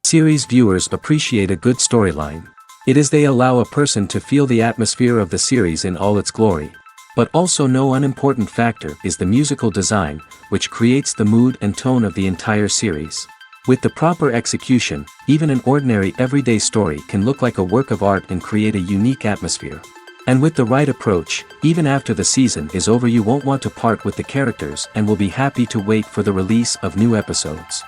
Series viewers appreciate a good storyline. It is they allow a person to feel the atmosphere of the series in all its glory. But also no unimportant factor is the musical design, which creates the mood and tone of the entire series. With the proper execution, even an ordinary everyday story can look like a work of art and create a unique atmosphere. And with the right approach, even after the season is over you won't want to part with the characters and will be happy to wait for the release of new episodes.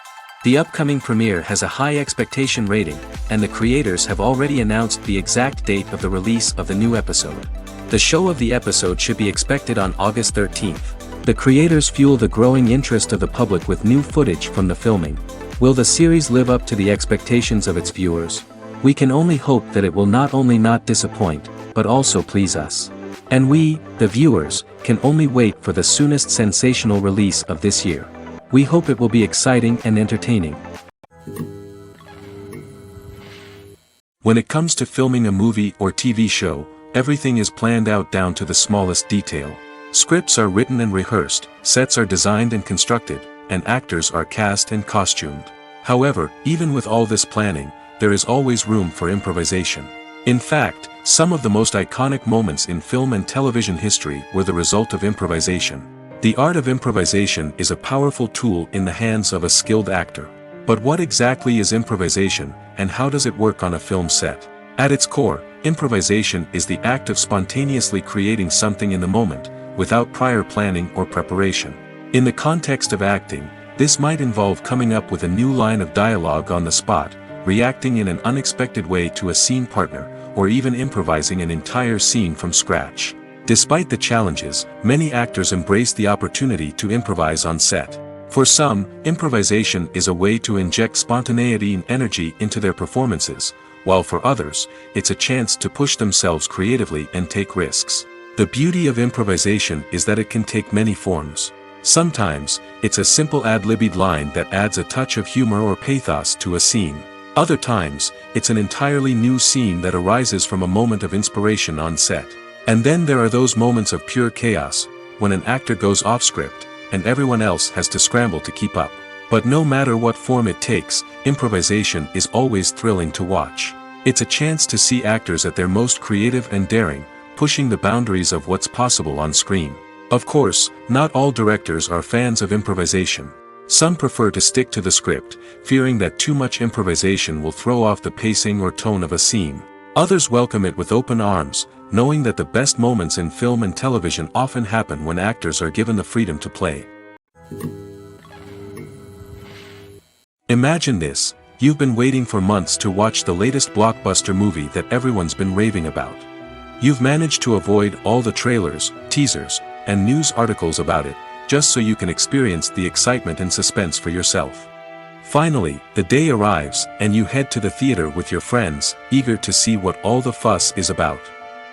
The upcoming premiere has a high expectation rating, and the creators have already announced the exact date of the release of the new episode. The show of the episode should be expected on August 13th. The creators fuel the growing interest of the public with new footage from the filming. Will the series live up to the expectations of its viewers? We can only hope that it will not only not disappoint, but also please us. And we, the viewers, can only wait for the soonest sensational release of this year. We hope it will be exciting and entertaining. When it comes to filming a movie or TV show, everything is planned out down to the smallest detail. Scripts are written and rehearsed, sets are designed and constructed, and actors are cast and costumed. However, even with all this planning, there is always room for improvisation. In fact, some of the most iconic moments in film and television history were the result of improvisation. The art of improvisation is a powerful tool in the hands of a skilled actor. But what exactly is improvisation, and how does it work on a film set? At its core, improvisation is the act of spontaneously creating something in the moment, without prior planning or preparation. In the context of acting, this might involve coming up with a new line of dialogue on the spot, reacting in an unexpected way to a scene partner, or even improvising an entire scene from scratch. Despite the challenges, many actors embrace the opportunity to improvise on set. For some, improvisation is a way to inject spontaneity and energy into their performances, while for others, it's a chance to push themselves creatively and take risks. The beauty of improvisation is that it can take many forms. Sometimes, it's a simple ad-libbed line that adds a touch of humor or pathos to a scene. Other times, it's an entirely new scene that arises from a moment of inspiration on set. And then there are those moments of pure chaos, when an actor goes off script, and everyone else has to scramble to keep up. But no matter what form it takes, improvisation is always thrilling to watch. It's a chance to see actors at their most creative and daring, pushing the boundaries of what's possible on screen. Of course, not all directors are fans of improvisation. Some prefer to stick to the script, fearing that too much improvisation will throw off the pacing or tone of a scene. Others welcome it with open arms, knowing that the best moments in film and television often happen when actors are given the freedom to play. Imagine this: you've been waiting for months to watch the latest blockbuster movie that everyone's been raving about. You've managed to avoid all the trailers, teasers, and news articles about it, just so you can experience the excitement and suspense for yourself. Finally, the day arrives, and you head to the theater with your friends, eager to see what all the fuss is about.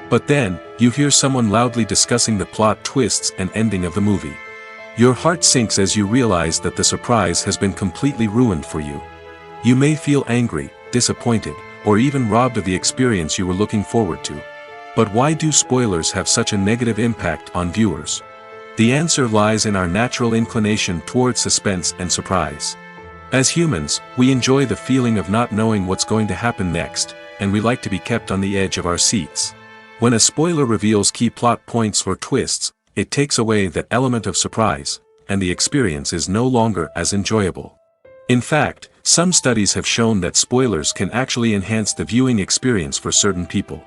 But then, you hear someone loudly discussing the plot twists and ending of the movie. Your heart sinks as you realize that the surprise has been completely ruined for you. You may feel angry, disappointed, or even robbed of the experience you were looking forward to. But why do spoilers have such a negative impact on viewers? The answer lies in our natural inclination towards suspense and surprise. As humans, we enjoy the feeling of not knowing what's going to happen next, and we like to be kept on the edge of our seats. When a spoiler reveals key plot points or twists, it takes away that element of surprise, and the experience is no longer as enjoyable. In fact, some studies have shown that spoilers can actually enhance the viewing experience for certain people.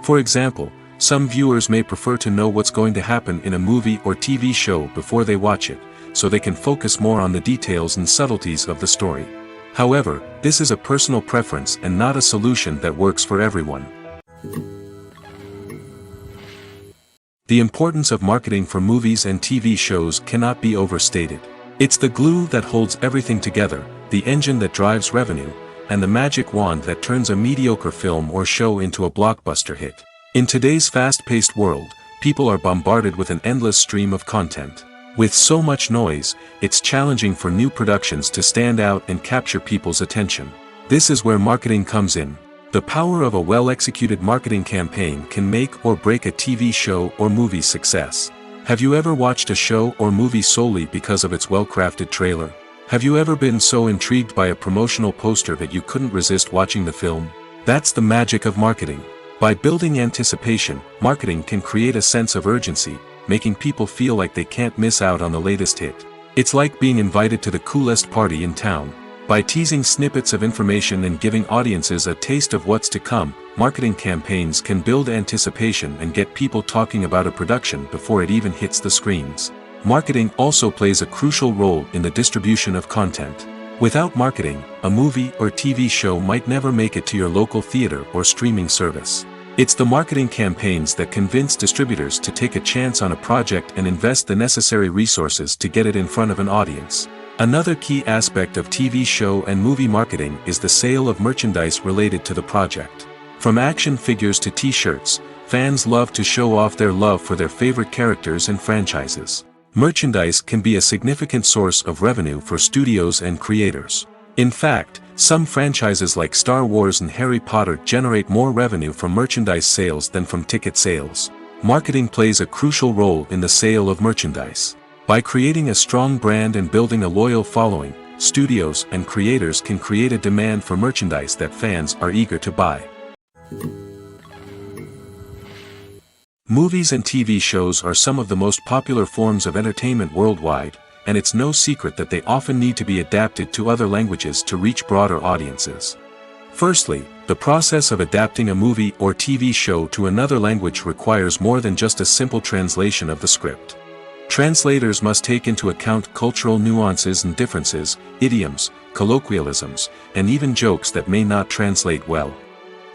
For example, some viewers may prefer to know what's going to happen in a movie or TV show before they watch it, so they can focus more on the details and subtleties of the story. However, this is a personal preference and not a solution that works for everyone. The importance of marketing for movies and TV shows cannot be overstated. It's the glue that holds everything together, the engine that drives revenue, and the magic wand that turns a mediocre film or show into a blockbuster hit. In today's fast-paced world, people are bombarded with an endless stream of content. With so much noise, it's challenging for new productions to stand out and capture people's attention. This is where marketing comes in. The power of a well-executed marketing campaign can make or break a TV show or movie's success. Have you ever watched a show or movie solely because of its well-crafted trailer? Have you ever been so intrigued by a promotional poster that you couldn't resist watching the film? That's the magic of marketing. By building anticipation, marketing can create a sense of urgency, making people feel like they can't miss out on the latest hit. It's like being invited to the coolest party in town. By teasing snippets of information and giving audiences a taste of what's to come, marketing campaigns can build anticipation and get people talking about a production before it even hits the screens. Marketing also plays a crucial role in the distribution of content. Without marketing, a movie or TV show might never make it to your local theater or streaming service. It's the marketing campaigns that convince distributors to take a chance on a project and invest the necessary resources to get it in front of an audience. Another key aspect of TV show and movie marketing is the sale of merchandise related to the project. From action figures to t-shirts, fans love to show off their love for their favorite characters and franchises. Merchandise can be a significant source of revenue for studios and creators. In fact, some franchises like Star Wars and Harry Potter generate more revenue from merchandise sales than from ticket sales. Marketing plays a crucial role in the sale of merchandise. By creating a strong brand and building a loyal following, studios and creators can create a demand for merchandise that fans are eager to buy. Movies and TV shows are some of the most popular forms of entertainment worldwide, and it's no secret that they often need to be adapted to other languages to reach broader audiences. Firstly, the process of adapting a movie or TV show to another language requires more than just a simple translation of the script. Translators must take into account cultural nuances and differences, idioms, colloquialisms, and even jokes that may not translate well.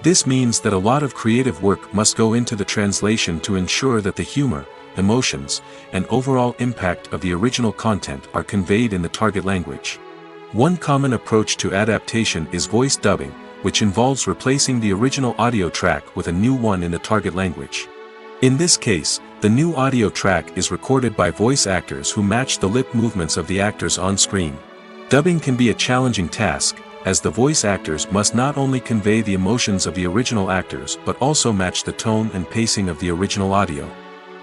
This means that a lot of creative work must go into the translation to ensure that the humor, emotions, and overall impact of the original content are conveyed in the target language. One common approach to adaptation is voice dubbing, which involves replacing the original audio track with a new one in the target language. In this case, the new audio track is recorded by voice actors who match the lip movements of the actors on screen. Dubbing can be a challenging task, as the voice actors must not only convey the emotions of the original actors but also match the tone and pacing of the original audio.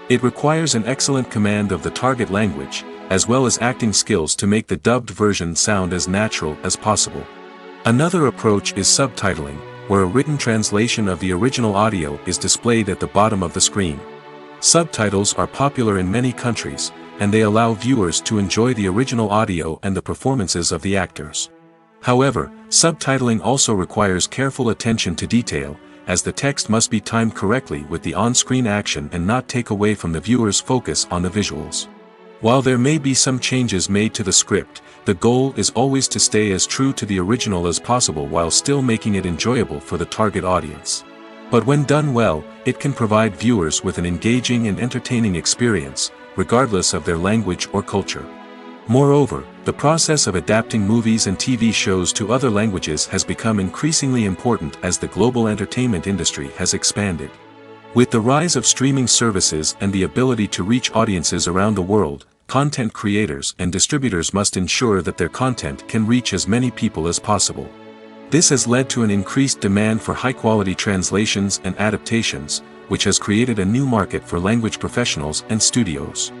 It requires an excellent command of the target language, as well as acting skills to make the dubbed version sound as natural as possible. Another approach is subtitling, where a written translation of the original audio is displayed at the bottom of the screen. Subtitles are popular in many countries, and they allow viewers to enjoy the original audio and the performances of the actors. However, subtitling also requires careful attention to detail, as the text must be timed correctly with the on-screen action and not take away from the viewer's focus on the visuals. While there may be some changes made to the script, the goal is always to stay as true to the original as possible while still making it enjoyable for the target audience. But when done well, it can provide viewers with an engaging and entertaining experience, regardless of their language or culture. Moreover, the process of adapting movies and TV shows to other languages has become increasingly important as the global entertainment industry has expanded. With the rise of streaming services and the ability to reach audiences around the world, content creators and distributors must ensure that their content can reach as many people as possible. This has led to an increased demand for high-quality translations and adaptations, which has created a new market for language professionals and studios.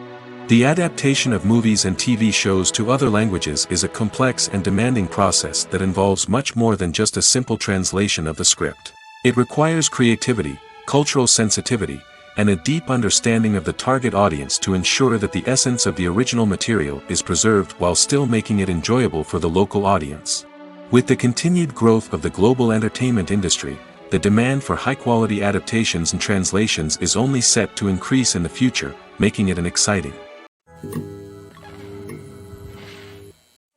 The adaptation of movies and TV shows to other languages is a complex and demanding process that involves much more than just a simple translation of the script. It requires creativity, cultural sensitivity, and a deep understanding of the target audience to ensure that the essence of the original material is preserved while still making it enjoyable for the local audience. With the continued growth of the global entertainment industry, the demand for high-quality adaptations and translations is only set to increase in the future, making it an exciting.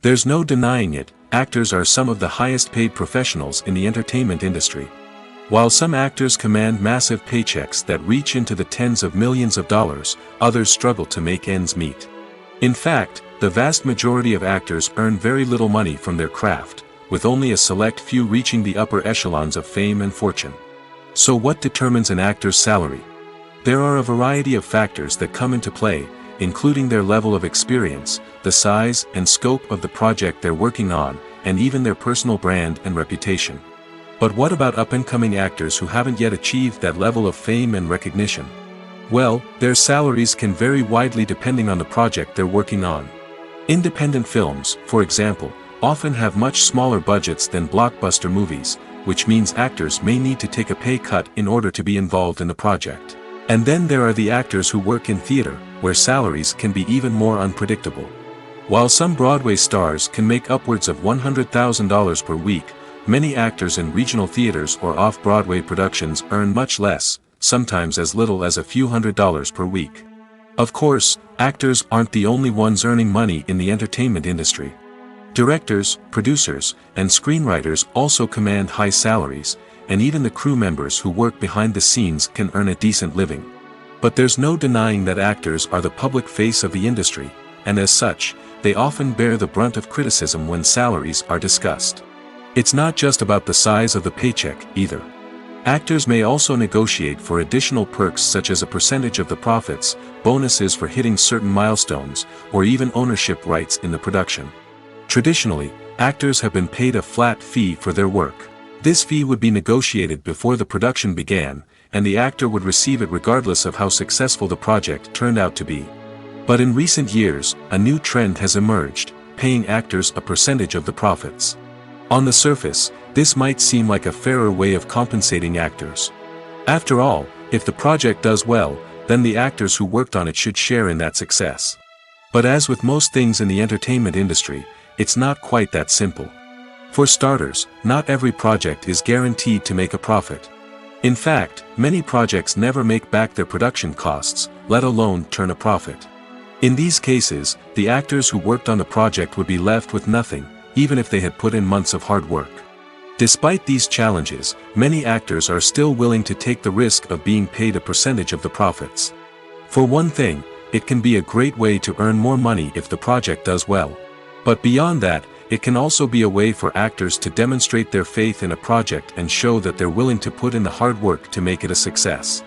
There's no denying it, actors are some of the highest-paid professionals in the entertainment industry. While some actors command massive paychecks that reach into the tens of millions of dollars, others struggle to make ends meet. In fact, the vast majority of actors earn very little money from their craft, with only a select few reaching the upper echelons of fame and fortune. So what determines an actor's salary? There are a variety of factors that come into play, including their level of experience, the size and scope of the project they're working on, and even their personal brand and reputation. But what about up-and-coming actors who haven't yet achieved that level of fame and recognition? Well, their salaries can vary widely depending on the project they're working on. Independent films, for example, often have much smaller budgets than blockbuster movies, which means actors may need to take a pay cut in order to be involved in the project. And then there are the actors who work in theater, where salaries can be even more unpredictable. While some Broadway stars can make upwards of $100,000 per week, many actors in regional theaters or off-Broadway productions earn much less, sometimes as little as a few $100s per week. Of course, actors aren't the only ones earning money in the entertainment industry. Directors, producers, and screenwriters also command high salaries, and even the crew members who work behind the scenes can earn a decent living. But there's no denying that actors are the public face of the industry, and as such, they often bear the brunt of criticism when salaries are discussed. It's not just about the size of the paycheck, either. Actors may also negotiate for additional perks such as a percentage of the profits, bonuses for hitting certain milestones, or even ownership rights in the production. Traditionally, actors have been paid a flat fee for their work. This fee would be negotiated before the production began, and the actor would receive it regardless of how successful the project turned out to be. But in recent years, a new trend has emerged, paying actors a percentage of the profits. On the surface, this might seem like a fairer way of compensating actors. After all, if the project does well, then the actors who worked on it should share in that success. But as with most things in the entertainment industry, it's not quite that simple. For starters, not every project is guaranteed to make a profit. In fact, many projects never make back their production costs, let alone turn a profit. In these cases, the actors who worked on the project would be left with nothing, even if they had put in months of hard work. Despite these challenges, many actors are still willing to take the risk of being paid a percentage of the profits. For one thing, it can be a great way to earn more money if the project does well. But beyond that, it can also be a way for actors to demonstrate their faith in a project and show that they're willing to put in the hard work to make it a success.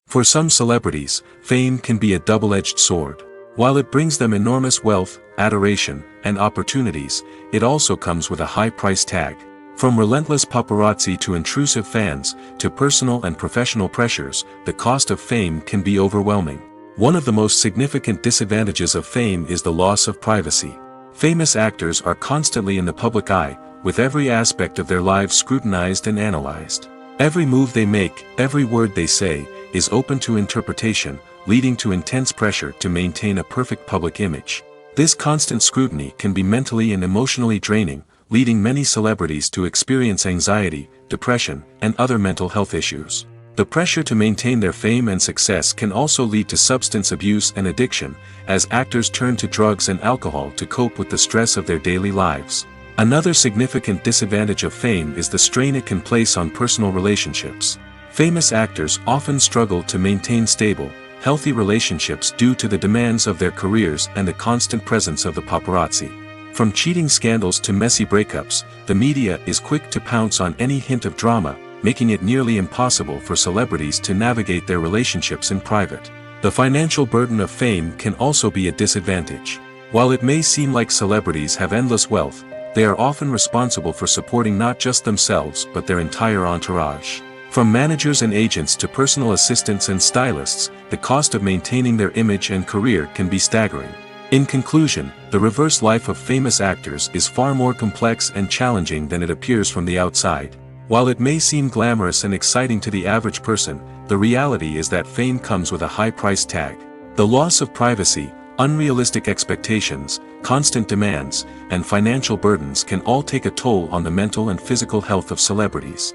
For some celebrities, fame can be a double-edged sword. While it brings them enormous wealth, adoration, and opportunities, it also comes with a high price tag. From relentless paparazzi to intrusive fans, to personal and professional pressures, the cost of fame can be overwhelming. One of the most significant disadvantages of fame is the loss of privacy. Famous actors are constantly in the public eye, with every aspect of their lives scrutinized and analyzed. Every move they make, every word they say, is open to interpretation, leading to intense pressure to maintain a perfect public image. This constant scrutiny can be mentally and emotionally draining, leading many celebrities to experience anxiety, depression, and other mental health issues. The pressure to maintain their fame and success can also lead to substance abuse and addiction, as actors turn to drugs and alcohol to cope with the stress of their daily lives. Another significant disadvantage of fame is the strain it can place on personal relationships. Famous actors often struggle to maintain stable, healthy relationships due to the demands of their careers and the constant presence of the paparazzi. From cheating scandals to messy breakups, the media is quick to pounce on any hint of drama, making it nearly impossible for celebrities to navigate their relationships in private. The financial burden of fame can also be a disadvantage. While it may seem like celebrities have endless wealth, they are often responsible for supporting not just themselves but their entire entourage. From managers and agents to personal assistants and stylists, the cost of maintaining their image and career can be staggering. In conclusion, the reverse life of famous actors is far more complex and challenging than it appears from the outside. While it may seem glamorous and exciting to the average person, the reality is that fame comes with a high price tag. The loss of privacy, Unrealistic expectations, constant demands, and financial burdens can all take a toll on the mental and physical health of celebrities.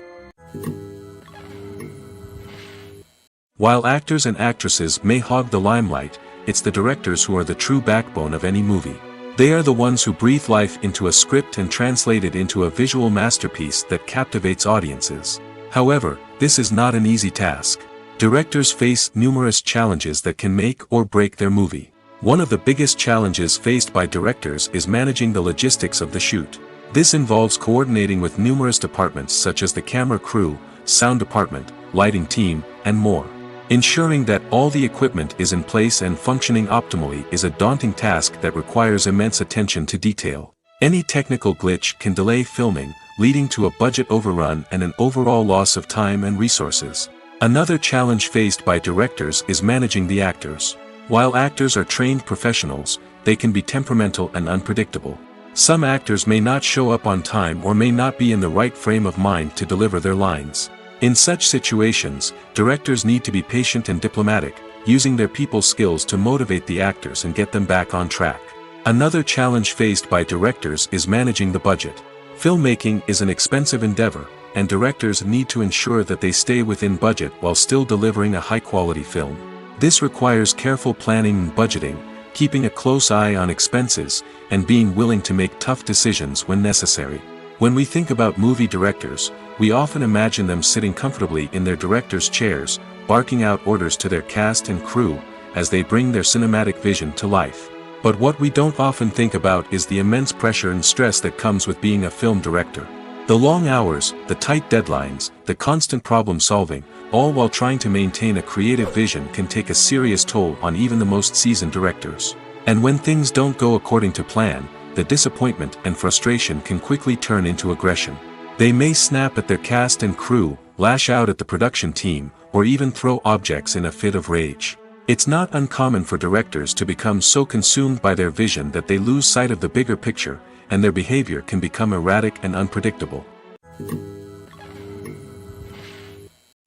While actors and actresses may hog the limelight, it's the directors who are the true backbone of any movie. They are the ones who breathe life into a script and translate it into a visual masterpiece that captivates audiences. However, this is not an easy task. Directors face numerous challenges that can make or break their movie. One of the biggest challenges faced by directors is managing the logistics of the shoot. This involves coordinating with numerous departments such as the camera crew, sound department, lighting team, and more. Ensuring that all the equipment is in place and functioning optimally is a daunting task that requires immense attention to detail. Any technical glitch can delay filming, leading to a budget overrun and an overall loss of time and resources. Another challenge faced by directors is managing the actors. While actors are trained professionals, they can be temperamental and unpredictable. Some actors may not show up on time or may not be in the right frame of mind to deliver their lines. In such situations, directors need to be patient and diplomatic, using their people skills to motivate the actors and get them back on track. Another challenge faced by directors is managing the budget. Filmmaking is an expensive endeavor, and directors need to ensure that they stay within budget while still delivering a high-quality film. This requires careful planning and budgeting, keeping a close eye on expenses, and being willing to make tough decisions when necessary. When we think about movie directors, we often imagine them sitting comfortably in their director's chairs, barking out orders to their cast and crew, as they bring their cinematic vision to life. But what we don't often think about is the immense pressure and stress that comes with being a film director. The long hours, the tight deadlines, the constant problem solving, all while trying to maintain a creative vision can take a serious toll on even the most seasoned directors. And when things don't go according to plan, the disappointment and frustration can quickly turn into aggression. They may snap at their cast and crew, lash out at the production team, or even throw objects in a fit of rage. It's not uncommon for directors to become so consumed by their vision that they lose sight of the bigger picture, and their behavior can become erratic and unpredictable.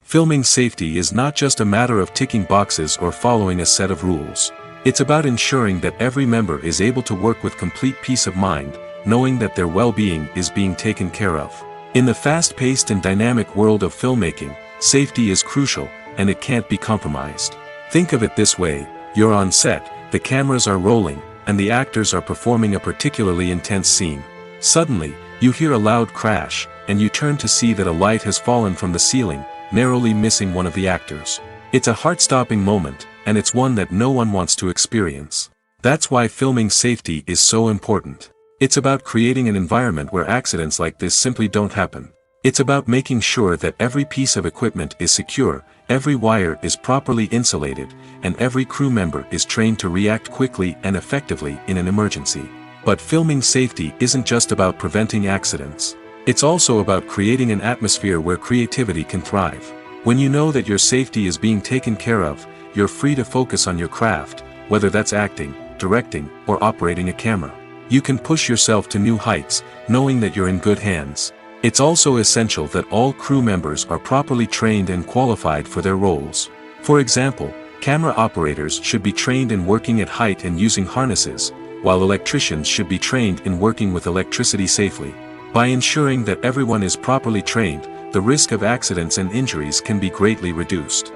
Filming safety is not just a matter of ticking boxes or following a set of rules. It's about ensuring that every member is able to work with complete peace of mind, knowing that their well-being is being taken care of. In the fast-paced and dynamic world of filmmaking, safety is crucial, and it can't be compromised. Think of it this way: you're on set, the cameras are rolling, and the actors are performing a particularly intense scene. Suddenly, you hear a loud crash, and you turn to see that a light has fallen from the ceiling, narrowly missing one of the actors. It's a heart-stopping moment, and it's one that no one wants to experience. That's why filming safety is so important. It's about creating an environment where accidents like this simply don't happen. It's about making sure that every piece of equipment is secure, every wire is properly insulated, and every crew member is trained to react quickly and effectively in an emergency. But filming safety isn't just about preventing accidents. It's also about creating an atmosphere where creativity can thrive. When you know that your safety is being taken care of, you're free to focus on your craft, whether that's acting, directing, or operating a camera. You can push yourself to new heights, knowing that you're in good hands. It's also essential that all crew members are properly trained and qualified for their roles. For example, camera operators should be trained in working at height and using harnesses, while electricians should be trained in working with electricity safely. By ensuring that everyone is properly trained, the risk of accidents and injuries can be greatly reduced.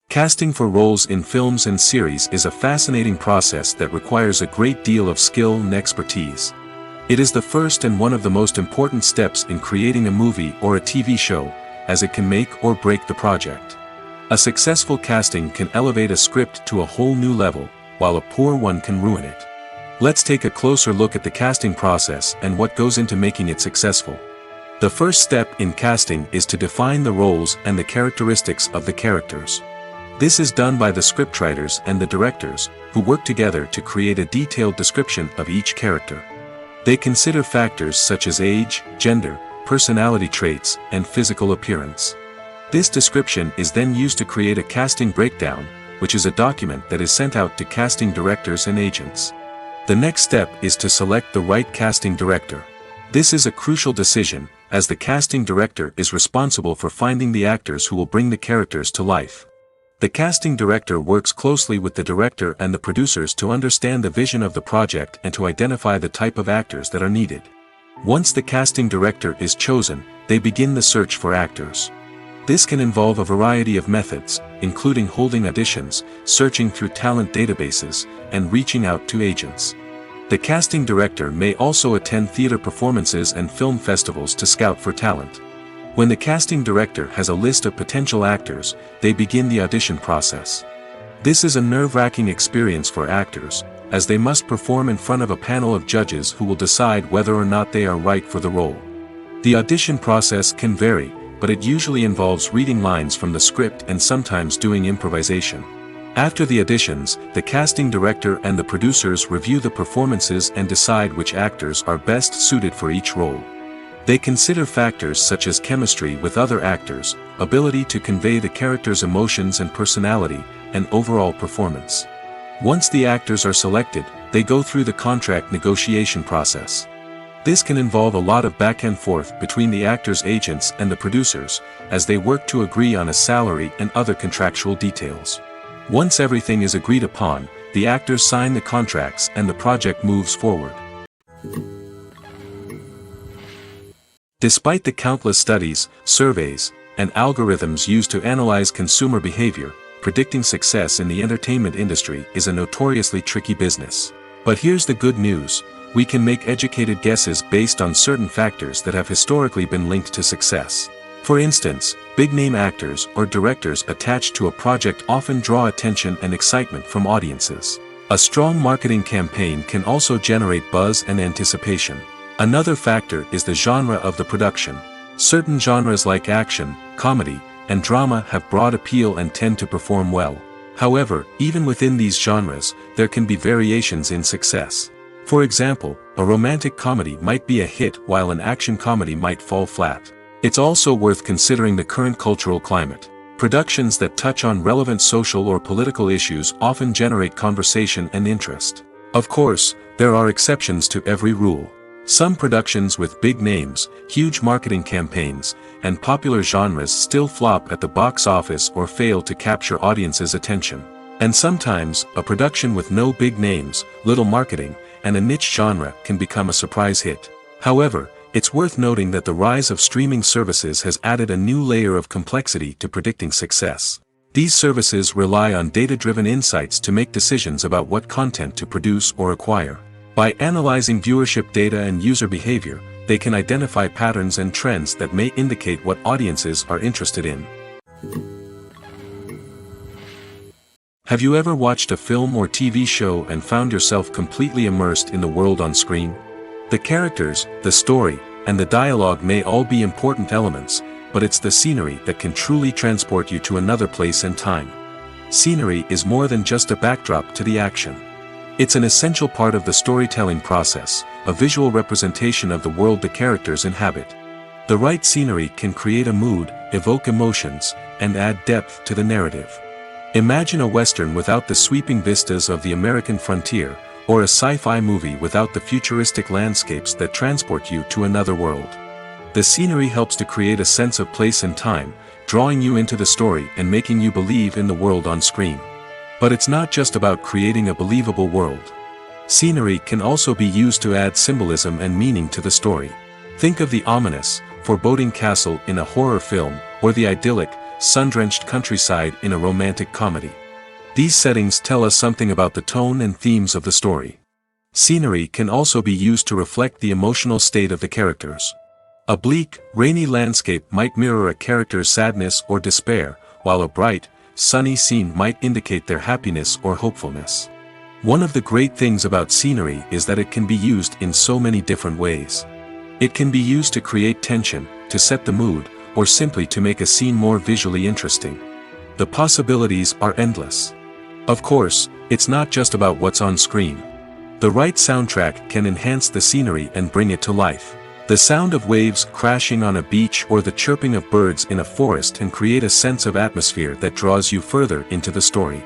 Casting for roles in films and series is a fascinating process that requires a great deal of skill and expertise. It is the first and one of the most important steps in creating a movie or a TV show, as it can make or break the project. A successful casting can elevate a script to a whole new level, while a poor one can ruin it. Let's take a closer look at the casting process and what goes into making it successful. The first step in casting is to define the roles and the characteristics of the characters. This is done by the scriptwriters and the directors, who work together to create a detailed description of each character. They consider factors such as age, gender, personality traits, and physical appearance. This description is then used to create a casting breakdown, which is a document that is sent out to casting directors and agents. The next step is to select the right casting director. This is a crucial decision, as the casting director is responsible for finding the actors who will bring the characters to life. The casting director works closely with the director and the producers to understand the vision of the project and to identify the type of actors that are needed. Once the casting director is chosen, they begin the search for actors. This can involve a variety of methods, including holding auditions, searching through talent databases, and reaching out to agents. The casting director may also attend theater performances and film festivals to scout for talent. When the casting director has a list of potential actors, they begin the audition process. This is a nerve-wracking experience for actors, as they must perform in front of a panel of judges who will decide whether or not they are right for the role. The audition process can vary, but it usually involves reading lines from the script and sometimes doing improvisation. After the auditions, the casting director and the producers review the performances and decide which actors are best suited for each role. They consider factors such as chemistry with other actors, ability to convey the character's emotions and personality, and overall performance. Once the actors are selected, they go through the contract negotiation process. This can involve a lot of back and forth between the actors' agents and the producers, as they work to agree on a salary and other contractual details. Once everything is agreed upon, the actors sign the contracts and the project moves forward. Despite the countless studies, surveys, and algorithms used to analyze consumer behavior, predicting success in the entertainment industry is a notoriously tricky business. But here's the good news: we can make educated guesses based on certain factors that have historically been linked to success. For instance, big-name actors or directors attached to a project often draw attention and excitement from audiences. A strong marketing campaign can also generate buzz and anticipation. Another factor is the genre of the production. Certain genres like action, comedy, and drama have broad appeal and tend to perform well. However, even within these genres, there can be variations in success. For example, a romantic comedy might be a hit while an action comedy might fall flat. It's also worth considering the current cultural climate. Productions that touch on relevant social or political issues often generate conversation and interest. Of course, there are exceptions to every rule. Some productions with big names, huge marketing campaigns, and popular genres still flop at the box office or fail to capture audiences' attention. And sometimes, a production with no big names, little marketing, and a niche genre can become a surprise hit. However, it's worth noting that the rise of streaming services has added a new layer of complexity to predicting success. These services rely on data-driven insights to make decisions about what content to produce or acquire. By analyzing viewership data and user behavior, they can identify patterns and trends that may indicate what audiences are interested in. Have you ever watched a film or TV show and found yourself completely immersed in the world on screen? The characters, the story, and the dialogue may all be important elements, but it's the scenery that can truly transport you to another place and time. Scenery is more than just a backdrop to the action. It's an essential part of the storytelling process, a visual representation of the world the characters inhabit. The right scenery can create a mood, evoke emotions, and add depth to the narrative. Imagine a Western without the sweeping vistas of the American frontier, or a sci-fi movie without the futuristic landscapes that transport you to another world. The scenery helps to create a sense of place and time, drawing you into the story and making you believe in the world on screen. But it's not just about creating a believable world. Scenery can also be used to add symbolism and meaning to the story. Think of the ominous, foreboding castle in a horror film, or the idyllic, sun-drenched countryside in a romantic comedy. These settings tell us something about the tone and themes of the story. Scenery can also be used to reflect the emotional state of the characters. A bleak, rainy landscape might mirror a character's sadness or despair, while a bright, sunny scene might indicate their happiness or hopefulness. One of the great things about scenery is that it can be used in so many different ways. It can be used to create tension, to set the mood, or simply to make a scene more visually interesting. The possibilities are endless. Of course, it's not just about what's on screen. The right soundtrack can enhance the scenery and bring it to life. The sound of waves crashing on a beach or the chirping of birds in a forest can create a sense of atmosphere that draws you further into the story.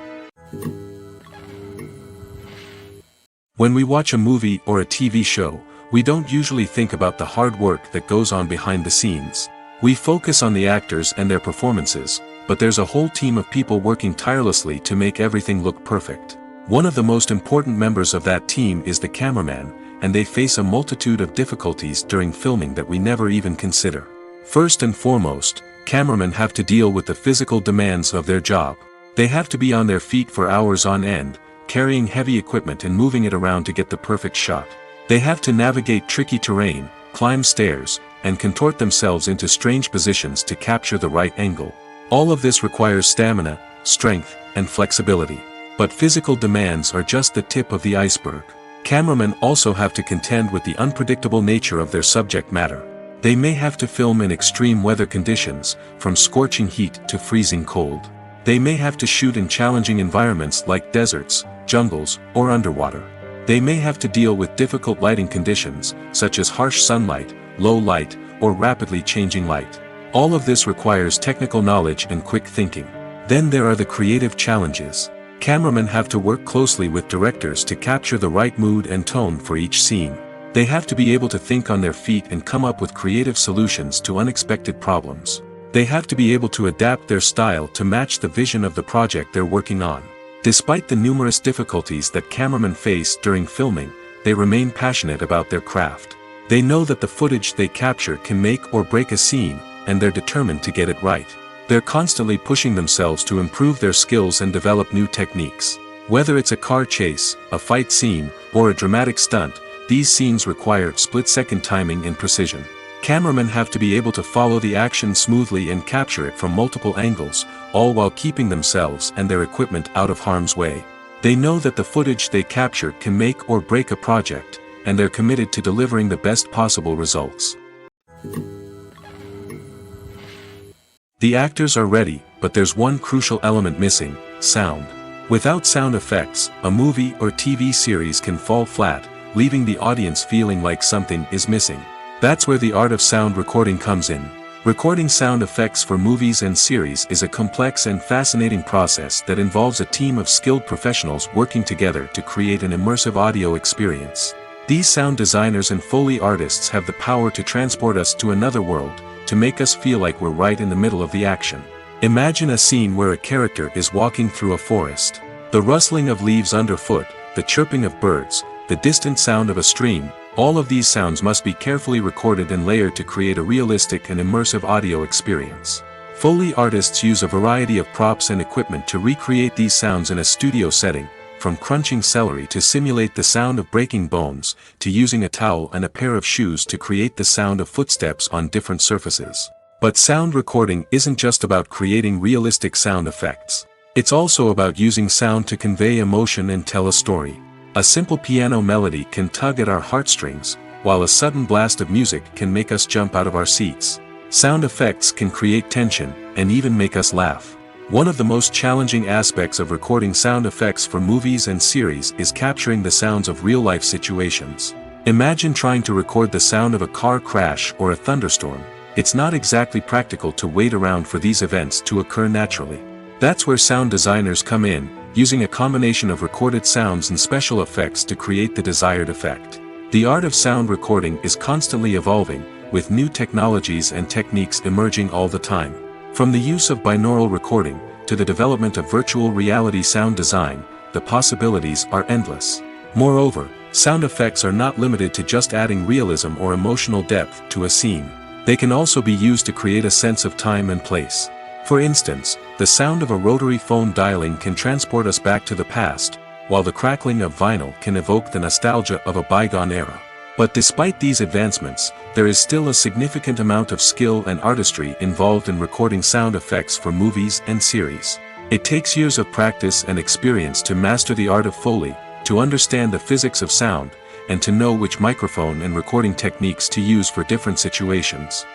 When we watch a movie or a TV show, we don't usually think about the hard work that goes on behind the scenes. We focus on the actors and their performances, but there's a whole team of people working tirelessly to make everything look perfect. One of the most important members of that team is the cameraman, and they face a multitude of difficulties during filming that we never even consider. First and foremost, cameramen have to deal with the physical demands of their job. They have to be on their feet for hours on end, carrying heavy equipment and moving it around to get the perfect shot. They have to navigate tricky terrain, climb stairs, and contort themselves into strange positions to capture the right angle. All of this requires stamina, strength, and flexibility. But physical demands are just the tip of the iceberg. Cameramen also have to contend with the unpredictable nature of their subject matter. They may have to film in extreme weather conditions, from scorching heat to freezing cold. They may have to shoot in challenging environments like deserts, jungles, or underwater. They may have to deal with difficult lighting conditions, such as harsh sunlight, low light, or rapidly changing light. All of this requires technical knowledge and quick thinking. Then there are the creative challenges. Cameramen have to work closely with directors to capture the right mood and tone for each scene. They have to be able to think on their feet and come up with creative solutions to unexpected problems. They have to be able to adapt their style to match the vision of the project they're working on. Despite the numerous difficulties that cameramen face during filming, they remain passionate about their craft. They know that the footage they capture can make or break a scene, and they're determined to get it right. They're constantly pushing themselves to improve their skills and develop new techniques. Whether it's a car chase, a fight scene, or a dramatic stunt, these scenes require split-second timing and precision. Cameramen have to be able to follow the action smoothly and capture it from multiple angles, all while keeping themselves and their equipment out of harm's way. They know that the footage they capture can make or break a project, and they're committed to delivering the best possible results. The actors are ready, but there's one crucial element missing: sound. Without sound effects, a movie or TV series can fall flat, leaving the audience feeling like something is missing. That's where the art of sound recording comes in. Recording sound effects for movies and series is a complex and fascinating process that involves a team of skilled professionals working together to create an immersive audio experience. These sound designers and Foley artists have the power to transport us to another world, to make us feel like we're right in the middle of the action. Imagine a scene where a character is walking through a forest. The rustling of leaves underfoot, the chirping of birds, the distant sound of a stream, all of these sounds must be carefully recorded and layered to create a realistic and immersive audio experience. Foley artists use a variety of props and equipment to recreate these sounds in a studio setting, from crunching celery to simulate the sound of breaking bones, to using a towel and a pair of shoes to create the sound of footsteps on different surfaces. But sound recording isn't just about creating realistic sound effects. It's also about using sound to convey emotion and tell a story. A simple piano melody can tug at our heartstrings, while a sudden blast of music can make us jump out of our seats. Sound effects can create tension, and even make us laugh. One of the most challenging aspects of recording sound effects for movies and series is capturing the sounds of real-life situations. Imagine trying to record the sound of a car crash or a thunderstorm. It's not exactly practical to wait around for these events to occur naturally. That's where sound designers come in, using a combination of recorded sounds and special effects to create the desired effect. The art of sound recording is constantly evolving, with new technologies and techniques emerging all the time. From the use of binaural recording, to the development of virtual reality sound design, the possibilities are endless. Moreover, sound effects are not limited to just adding realism or emotional depth to a scene. They can also be used to create a sense of time and place. For instance, the sound of a rotary phone dialing can transport us back to the past, while the crackling of vinyl can evoke the nostalgia of a bygone era. But despite these advancements, there is still a significant amount of skill and artistry involved in recording sound effects for movies and series. It takes years of practice and experience to master the art of Foley, to understand the physics of sound, and to know which microphone and recording techniques to use for different situations.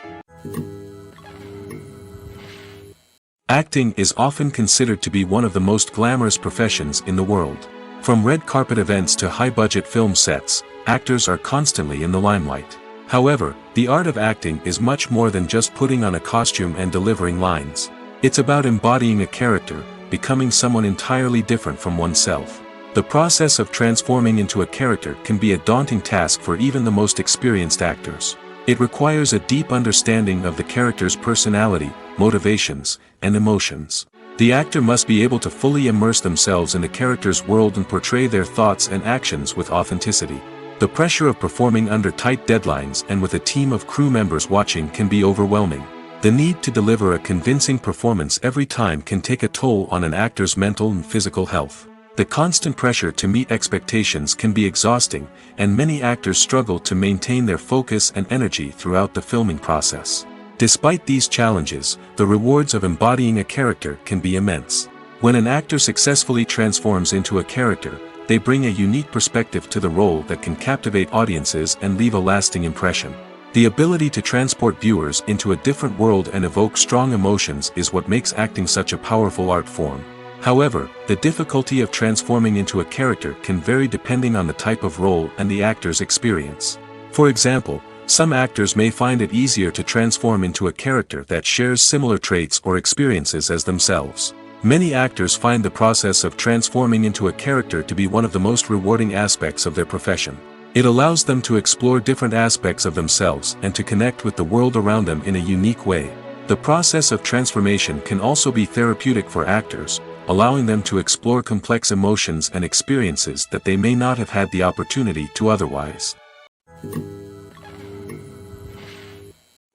Acting is often considered to be one of the most glamorous professions in the world. From red carpet events to high-budget film sets, actors are constantly in the limelight. However, the art of acting is much more than just putting on a costume and delivering lines. It's about embodying a character, becoming someone entirely different from oneself. The process of transforming into a character can be a daunting task for even the most experienced actors. It requires a deep understanding of the character's personality, motivations, and emotions. The actor must be able to fully immerse themselves in the character's world and portray their thoughts and actions with authenticity. The pressure of performing under tight deadlines and with a team of crew members watching can be overwhelming. The need to deliver a convincing performance every time can take a toll on an actor's mental and physical health. The constant pressure to meet expectations can be exhausting, and many actors struggle to maintain their focus and energy throughout the filming process. Despite these challenges, the rewards of embodying a character can be immense. When an actor successfully transforms into a character, they bring a unique perspective to the role that can captivate audiences and leave a lasting impression. The ability to transport viewers into a different world and evoke strong emotions is what makes acting such a powerful art form. However, the difficulty of transforming into a character can vary depending on the type of role and the actor's experience. For example, some actors may find it easier to transform into a character that shares similar traits or experiences as themselves. Many actors find the process of transforming into a character to be one of the most rewarding aspects of their profession. It allows them to explore different aspects of themselves and to connect with the world around them in a unique way. The process of transformation can also be therapeutic for actors, allowing them to explore complex emotions and experiences that they may not have had the opportunity to otherwise.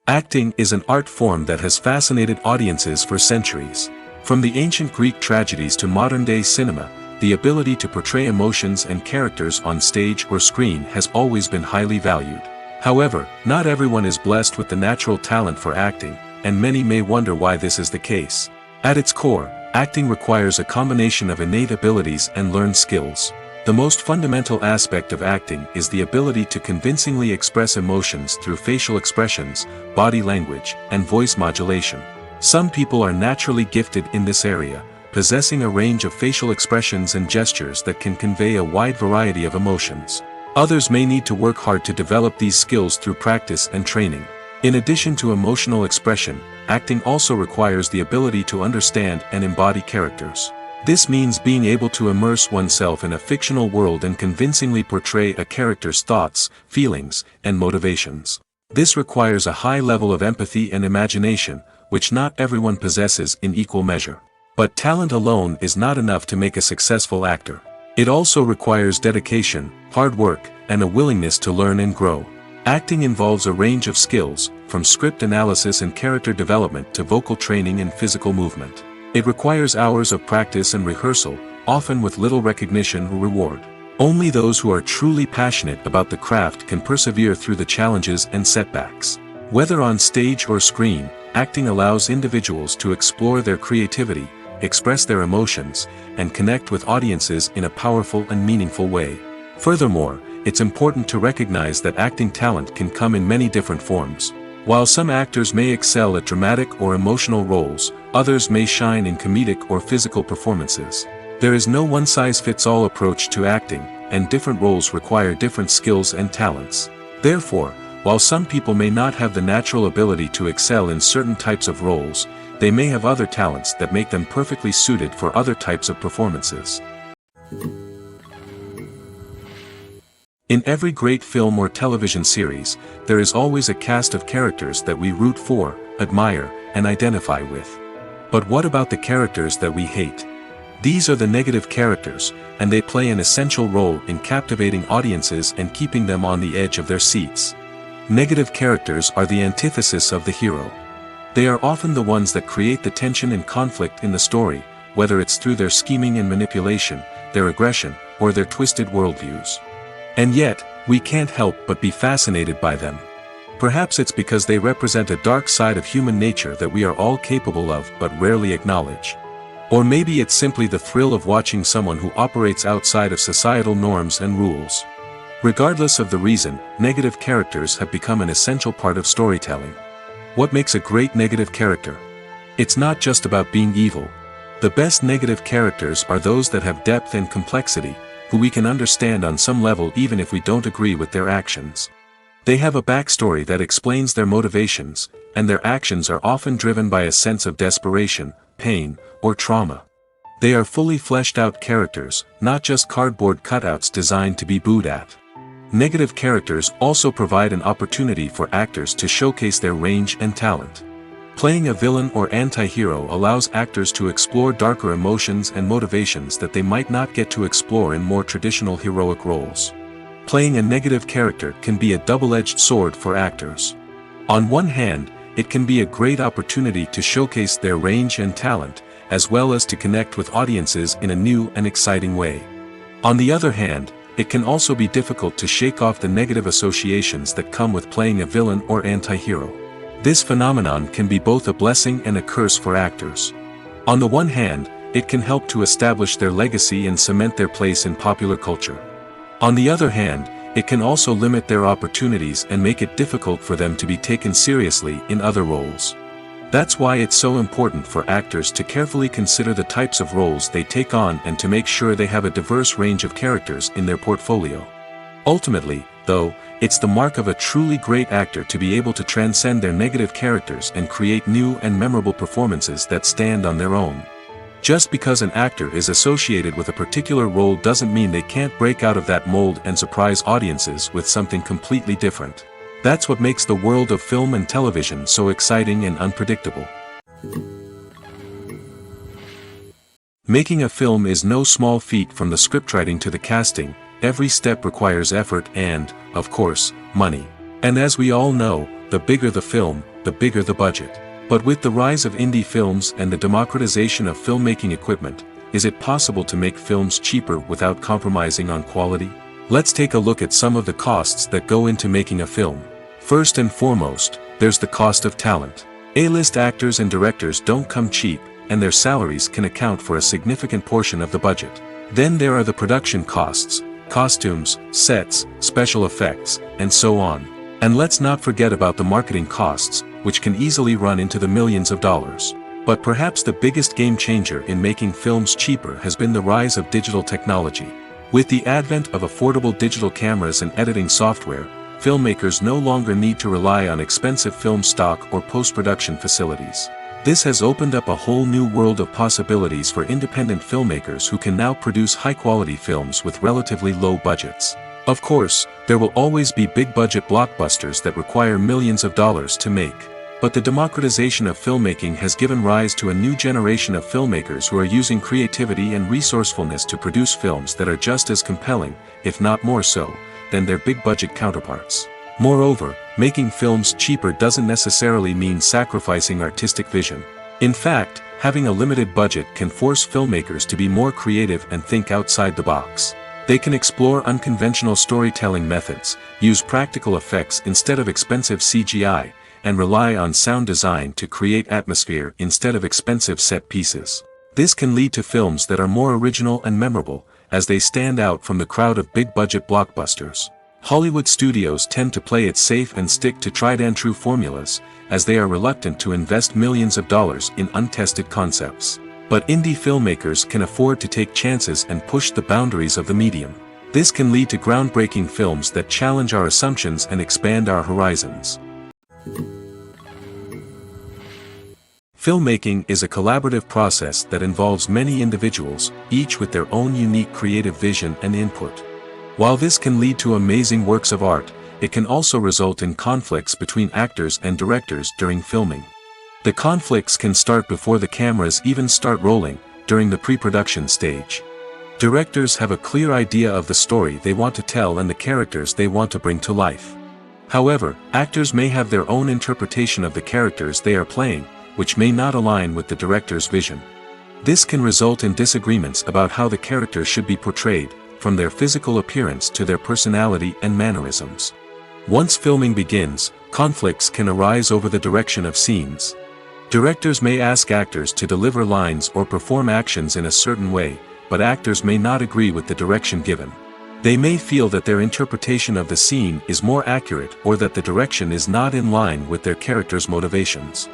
Acting is an art form that has fascinated audiences for centuries. From the ancient Greek tragedies to modern-day cinema, the ability to portray emotions and characters on stage or screen has always been highly valued. However, not everyone is blessed with the natural talent for acting, and many may wonder why this is the case. At its core, acting requires a combination of innate abilities and learned skills. The most fundamental aspect of acting is the ability to convincingly express emotions through facial expressions, body language, and voice modulation. Some people are naturally gifted in this area, possessing a range of facial expressions and gestures that can convey a wide variety of emotions. Others may need to work hard to develop these skills through practice and training. In addition to emotional expression, acting also requires the ability to understand and embody characters. This means being able to immerse oneself in a fictional world and convincingly portray a character's thoughts, feelings, and motivations. This requires a high level of empathy and imagination, which not everyone possesses in equal measure. But talent alone is not enough to make a successful actor. It also requires dedication, hard work, and a willingness to learn and grow. Acting involves a range of skills, from script analysis and character development to vocal training and physical movement. It requires hours of practice and rehearsal, often with little recognition or reward. Only those who are truly passionate about the craft can persevere through the challenges and setbacks. Whether on stage or screen, acting allows individuals to explore their creativity, express their emotions, and connect with audiences in a powerful and meaningful way. Furthermore, it's important to recognize that acting talent can come in many different forms. While some actors may excel at dramatic or emotional roles, others may shine in comedic or physical performances. There is no one-size-fits-all approach to acting, and different roles require different skills and talents. Therefore, while some people may not have the natural ability to excel in certain types of roles, they may have other talents that make them perfectly suited for other types of performances. In every great film or television series, there is always a cast of characters that we root for, admire, and identify with. But what about the characters that we hate? These are the negative characters, and they play an essential role in captivating audiences and keeping them on the edge of their seats. Negative characters are the antithesis of the hero. They are often the ones that create the tension and conflict in the story, whether it's through their scheming and manipulation, their aggression, or their twisted worldviews. And yet, we can't help but be fascinated by them. Perhaps it's because they represent a dark side of human nature that we are all capable of but rarely acknowledge. Or maybe it's simply the thrill of watching someone who operates outside of societal norms and rules. Regardless of the reason, negative characters have become an essential part of storytelling. What makes a great negative character? It's not just about being evil. The best negative characters are those that have depth and complexity, who we can understand on some level even if we don't agree with their actions. They have a backstory that explains their motivations, and their actions are often driven by a sense of desperation, pain, or trauma. They are fully fleshed out characters, not just cardboard cutouts designed to be booed at. Negative characters also provide an opportunity for actors to showcase their range and talent. Playing a villain or anti-hero allows actors to explore darker emotions and motivations that they might not get to explore in more traditional heroic roles. Playing a negative character can be a double-edged sword for actors. On one hand, it can be a great opportunity to showcase their range and talent, as well as to connect with audiences in a new and exciting way. On the other hand, it can also be difficult to shake off the negative associations that come with playing a villain or anti-hero. This phenomenon can be both a blessing and a curse for actors. On the one hand, it can help to establish their legacy and cement their place in popular culture. On the other hand, it can also limit their opportunities and make it difficult for them to be taken seriously in other roles. That's why it's so important for actors to carefully consider the types of roles they take on and to make sure they have a diverse range of characters in their portfolio. Ultimately, though, it's the mark of a truly great actor to be able to transcend their negative characters and create new and memorable performances that stand on their own. Just because an actor is associated with a particular role doesn't mean they can't break out of that mold and surprise audiences with something completely different. That's what makes the world of film and television so exciting and unpredictable. Making a film is no small feat. From the scriptwriting to the casting, every step requires effort and, of course, money. And as we all know, the bigger the film, the bigger the budget. But with the rise of indie films and the democratization of filmmaking equipment, is it possible to make films cheaper without compromising on quality? Let's take a look at some of the costs that go into making a film. First and foremost, there's the cost of talent. A-list actors and directors don't come cheap, and their salaries can account for a significant portion of the budget. Then there are the production costs, costumes, sets, special effects, and so on. And let's not forget about the marketing costs, which can easily run into the millions of dollars. But perhaps the biggest game changer in making films cheaper has been the rise of digital technology. With the advent of affordable digital cameras and editing software, filmmakers no longer need to rely on expensive film stock or post-production facilities. This has opened up a whole new world of possibilities for independent filmmakers who can now produce high-quality films with relatively low budgets. Of course, there will always be big-budget blockbusters that require millions of dollars to make. But the democratization of filmmaking has given rise to a new generation of filmmakers who are using creativity and resourcefulness to produce films that are just as compelling, if not more so, than their big-budget counterparts. Moreover, making films cheaper doesn't necessarily mean sacrificing artistic vision. In fact, having a limited budget can force filmmakers to be more creative and think outside the box. They can explore unconventional storytelling methods, use practical effects instead of expensive CGI, and rely on sound design to create atmosphere instead of expensive set pieces. This can lead to films that are more original and memorable, as they stand out from the crowd of big-budget blockbusters. Hollywood studios tend to play it safe and stick to tried-and-true formulas, as they are reluctant to invest millions of dollars in untested concepts. But indie filmmakers can afford to take chances and push the boundaries of the medium. This can lead to groundbreaking films that challenge our assumptions and expand our horizons. Filmmaking is a collaborative process that involves many individuals, each with their own unique creative vision and input. While this can lead to amazing works of art, it can also result in conflicts between actors and directors during filming. The conflicts can start before the cameras even start rolling, during the pre-production stage. Directors have a clear idea of the story they want to tell and the characters they want to bring to life. However, actors may have their own interpretation of the characters they are playing, which may not align with the director's vision. This can result in disagreements about how the characters should be portrayed, from their physical appearance to their personality and mannerisms. Once filming begins, conflicts can arise over the direction of scenes. Directors may ask actors to deliver lines or perform actions in a certain way, but actors may not agree with the direction given. They may feel that their interpretation of the scene is more accurate or that the direction is not in line with their character's motivations.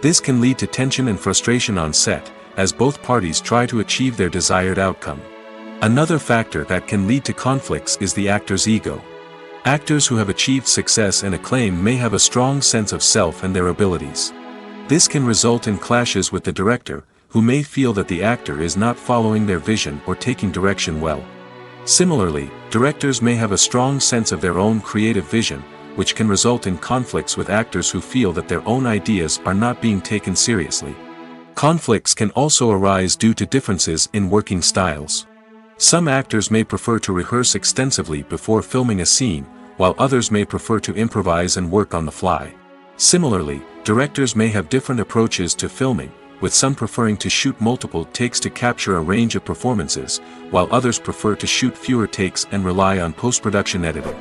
This can lead to tension and frustration on set, as both parties try to achieve their desired outcome. Another factor that can lead to conflicts is the actor's ego. Actors who have achieved success and acclaim may have a strong sense of self and their abilities. This can result in clashes with the director, who may feel that the actor is not following their vision or taking direction well. Similarly, directors may have a strong sense of their own creative vision, which can result in conflicts with actors who feel that their own ideas are not being taken seriously. Conflicts can also arise due to differences in working styles. Some actors may prefer to rehearse extensively before filming a scene, while others may prefer to improvise and work on the fly. Similarly, directors may have different approaches to filming, with some preferring to shoot multiple takes to capture a range of performances, while others prefer to shoot fewer takes and rely on post-production editing.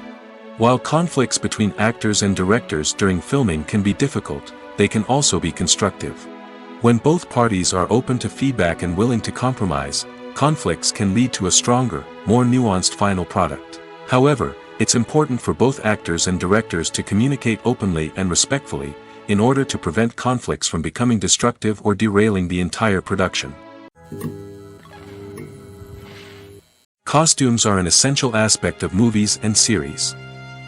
While conflicts between actors and directors during filming can be difficult, they can also be constructive. When both parties are open to feedback and willing to compromise, conflicts can lead to a stronger, more nuanced final product. However, it's important for both actors and directors to communicate openly and respectfully, in order to prevent conflicts from becoming destructive or derailing the entire production. Costumes are an essential aspect of movies and series.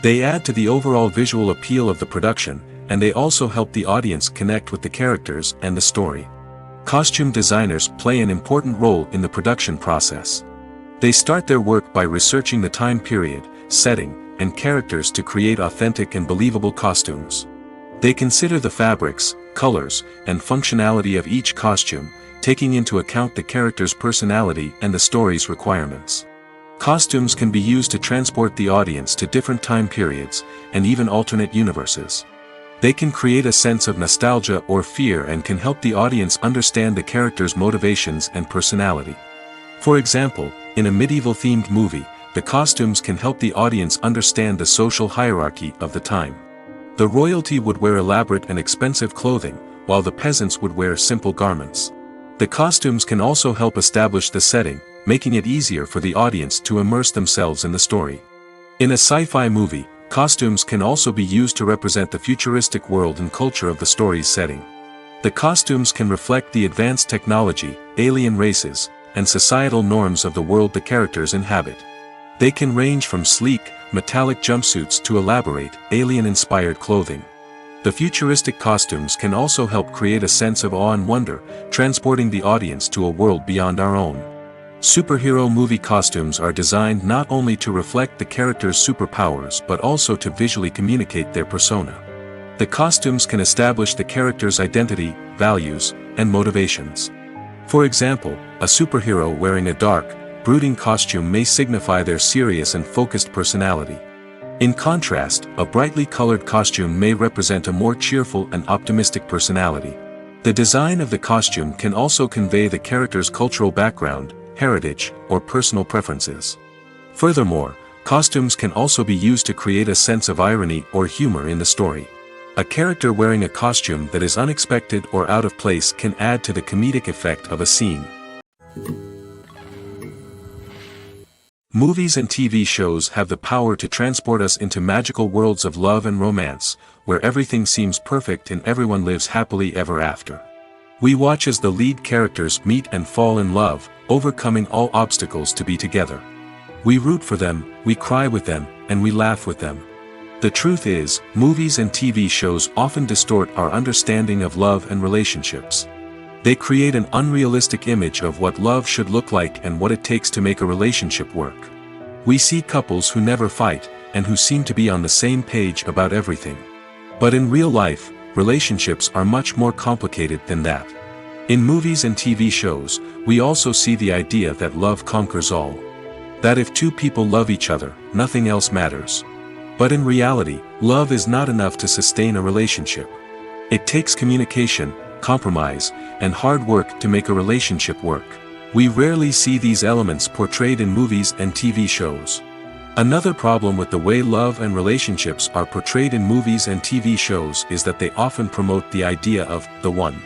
They add to the overall visual appeal of the production, and they also help the audience connect with the characters and the story. Costume designers play an important role in the production process. They start their work by researching the time period, setting, and characters to create authentic and believable costumes. They consider the fabrics, colors, and functionality of each costume, taking into account the character's personality and the story's requirements. Costumes can be used to transport the audience to different time periods, and even alternate universes. They can create a sense of nostalgia or fear and can help the audience understand the character's motivations and personality. For example, in a medieval-themed movie, the costumes can help the audience understand the social hierarchy of the time. The royalty would wear elaborate and expensive clothing, while the peasants would wear simple garments. The costumes can also help establish the setting, making it easier for the audience to immerse themselves in the story. In a sci-fi movie, costumes can also be used to represent the futuristic world and culture of the story's setting. The costumes can reflect the advanced technology, alien races, and societal norms of the world the characters inhabit. They can range from sleek, metallic jumpsuits to elaborate, alien-inspired clothing. The futuristic costumes can also help create a sense of awe and wonder, transporting the audience to a world beyond our own. Superhero movie costumes are designed not only to reflect the character's superpowers but also to visually communicate their persona. The costumes can establish the character's identity, values, and motivations. For example, a superhero wearing a dark, brooding costume may signify their serious and focused personality. In contrast, a brightly colored costume may represent a more cheerful and optimistic personality. The design of the costume can also convey the character's cultural background, heritage, or personal preferences. Furthermore, costumes can also be used to create a sense of irony or humor in the story. A character wearing a costume that is unexpected or out of place can add to the comedic effect of a scene. Movies and TV shows have the power to transport us into magical worlds of love and romance, where everything seems perfect and everyone lives happily ever after. We watch as the lead characters meet and fall in love, overcoming all obstacles to be together. We root for them, we cry with them, and we laugh with them. The truth is, movies and TV shows often distort our understanding of love and relationships. They create an unrealistic image of what love should look like and what it takes to make a relationship work. We see couples who never fight, and who seem to be on the same page about everything. But in real life, relationships are much more complicated than that. In movies and TV shows, we also see the idea that love conquers all. That if two people love each other, nothing else matters. But in reality, love is not enough to sustain a relationship. It takes communication, compromise, and hard work to make a relationship work. We rarely see these elements portrayed in movies and TV shows. Another problem with the way love and relationships are portrayed in movies and TV shows is that they often promote the idea of the one.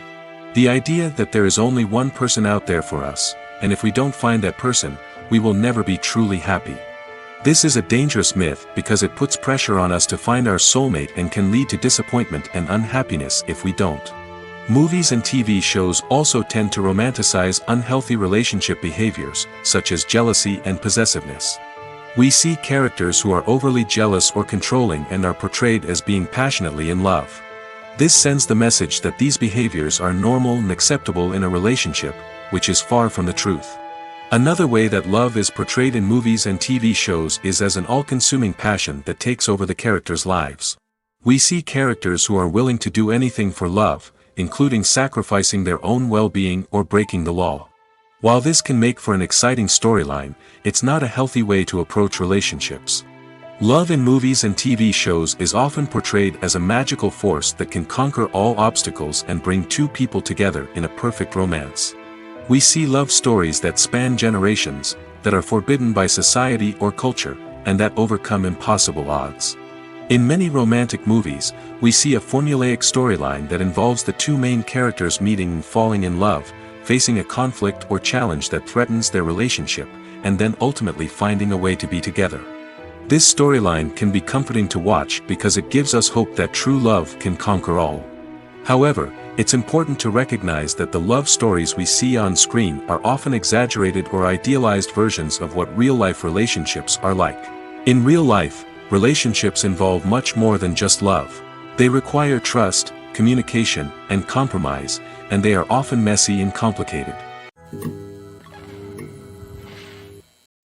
The idea that there is only one person out there for us, and if we don't find that person, we will never be truly happy. This is a dangerous myth because it puts pressure on us to find our soulmate and can lead to disappointment and unhappiness if we don't. Movies and TV shows also tend to romanticize unhealthy relationship behaviors, such as jealousy and possessiveness. We see characters who are overly jealous or controlling and are portrayed as being passionately in love. This sends the message that these behaviors are normal and acceptable in a relationship, which is far from the truth. Another way that love is portrayed in movies and TV shows is as an all-consuming passion that takes over the characters' lives. We see characters who are willing to do anything for love, including sacrificing their own well-being or breaking the law. While this can make for an exciting storyline, it's not a healthy way to approach relationships. Love in movies and TV shows is often portrayed as a magical force that can conquer all obstacles and bring two people together in a perfect romance. We see love stories that span generations, that are forbidden by society or culture, and that overcome impossible odds. In many romantic movies, we see a formulaic storyline that involves the two main characters meeting and falling in love, facing a conflict or challenge that threatens their relationship, and then ultimately finding a way to be together. This storyline can be comforting to watch because it gives us hope that true love can conquer all. However, it's important to recognize that the love stories we see on screen are often exaggerated or idealized versions of what real-life relationships are like. In real life, relationships involve much more than just love. They require trust, communication, and compromise, and they are often messy and complicated.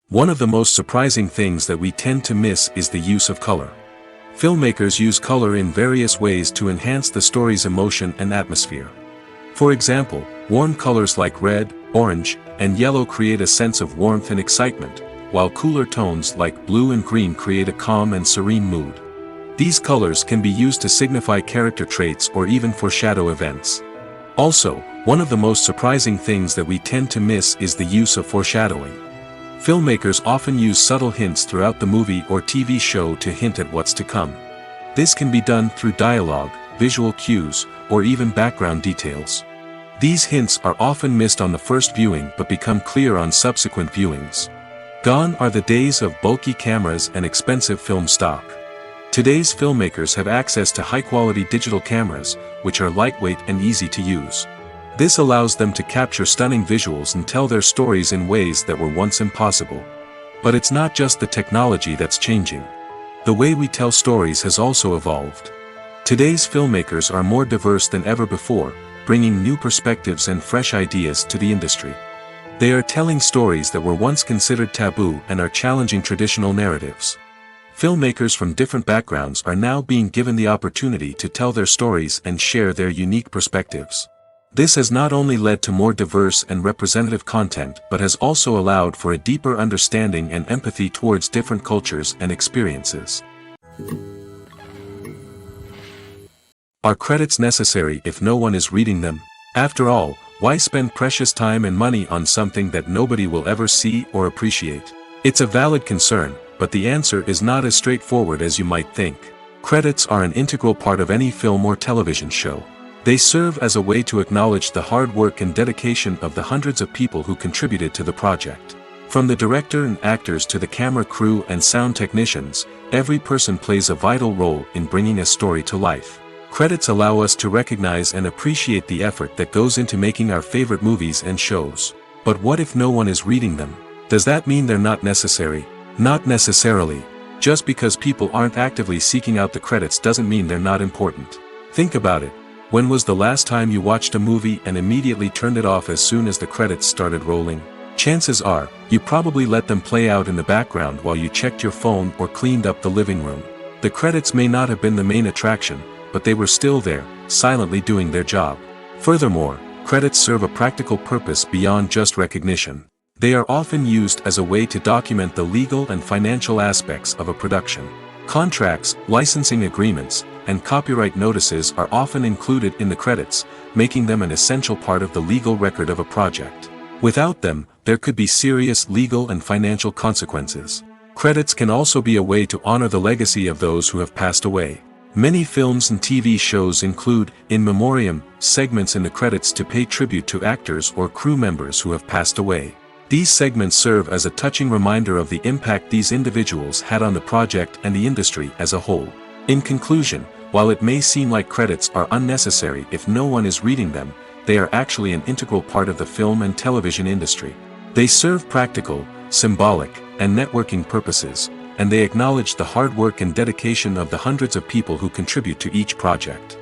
One of the most surprising things that we tend to miss is the use of color. Filmmakers use color in various ways to enhance the story's emotion and atmosphere. For example, warm colors like red, orange, and yellow create a sense of warmth and excitement, while cooler tones like blue and green create a calm and serene mood. These colors can be used to signify character traits or even foreshadow events. Also, one of the most surprising things that we tend to miss is the use of foreshadowing. Filmmakers often use subtle hints throughout the movie or TV show to hint at what's to come. This can be done through dialogue, visual cues, or even background details. These hints are often missed on the first viewing but become clear on subsequent viewings. Gone are the days of bulky cameras and expensive film stock. Today's filmmakers have access to high-quality digital cameras, which are lightweight and easy to use. This allows them to capture stunning visuals and tell their stories in ways that were once impossible. But it's not just the technology that's changing. The way we tell stories has also evolved. Today's filmmakers are more diverse than ever before, bringing new perspectives and fresh ideas to the industry. They are telling stories that were once considered taboo and are challenging traditional narratives. Filmmakers from different backgrounds are now being given the opportunity to tell their stories and share their unique perspectives. This has not only led to more diverse and representative content but has also allowed for a deeper understanding and empathy towards different cultures and experiences. Are credits necessary if no one is reading them? After all, why spend precious time and money on something that nobody will ever see or appreciate? It's a valid concern, but the answer is not as straightforward as you might think. Credits are an integral part of any film or television show. They serve as a way to acknowledge the hard work and dedication of the hundreds of people who contributed to the project. From the director and actors to the camera crew and sound technicians, every person plays a vital role in bringing a story to life. Credits allow us to recognize and appreciate the effort that goes into making our favorite movies and shows. But what if no one is reading them? Does that mean they're not necessary? Not necessarily. Just because people aren't actively seeking out the credits doesn't mean they're not important. Think about it. When was the last time you watched a movie and immediately turned it off as soon as the credits started rolling? Chances are, you probably let them play out in the background while you checked your phone or cleaned up the living room. The credits may not have been the main attraction, but they were still there, silently doing their job. Furthermore, credits serve a practical purpose beyond just recognition. They are often used as a way to document the legal and financial aspects of a production. Contracts, licensing agreements, and copyright notices are often included in the credits, making them an essential part of the legal record of a project. Without them, there could be serious legal and financial consequences. Credits can also be a way to honor the legacy of those who have passed away. Many films and TV shows include, in memoriam, segments in the credits to pay tribute to actors or crew members who have passed away. These segments serve as a touching reminder of the impact these individuals had on the project and the industry as a whole. In conclusion, while it may seem like credits are unnecessary if no one is reading them, they are actually an integral part of the film and television industry. They serve practical, symbolic, and networking purposes, and they acknowledge the hard work and dedication of the hundreds of people who contribute to each project.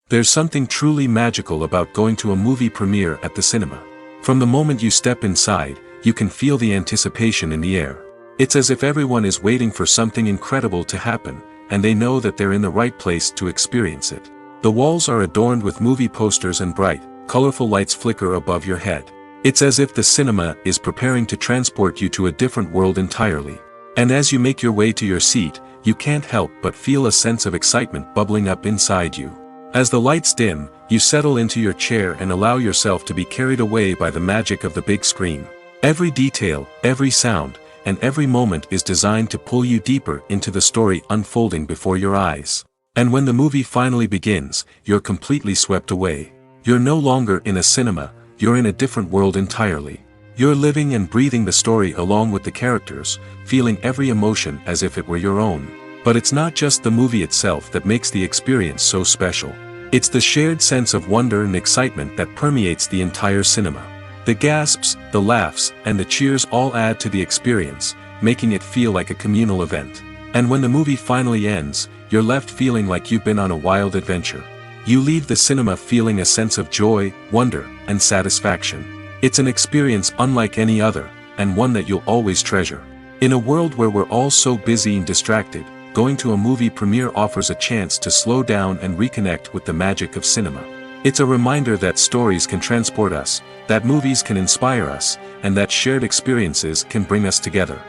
There's something truly magical about going to a movie premiere at the cinema. From the moment you step inside, you can feel the anticipation in the air. It's as if everyone is waiting for something incredible to happen, and they know that they're in the right place to experience it. The walls are adorned with movie posters and bright, colorful lights flicker above your head. It's as if the cinema is preparing to transport you to a different world entirely. And as you make your way to your seat, you can't help but feel a sense of excitement bubbling up inside you. As the lights dim, you settle into your chair and allow yourself to be carried away by the magic of the big screen. Every detail, every sound, and every moment is designed to pull you deeper into the story unfolding before your eyes. And when the movie finally begins, you're completely swept away. You're no longer in a cinema, you're in a different world entirely. You're living and breathing the story along with the characters, feeling every emotion as if it were your own. But it's not just the movie itself that makes the experience so special. It's the shared sense of wonder and excitement that permeates the entire cinema. The gasps, the laughs, and the cheers all add to the experience, making it feel like a communal event. And when the movie finally ends, you're left feeling like you've been on a wild adventure. You leave the cinema feeling a sense of joy, wonder, and satisfaction. It's an experience unlike any other, and one that you'll always treasure. In a world where we're all so busy and distracted, going to a movie premiere offers a chance to slow down and reconnect with the magic of cinema. It's a reminder that stories can transport us, that movies can inspire us, and that shared experiences can bring us together.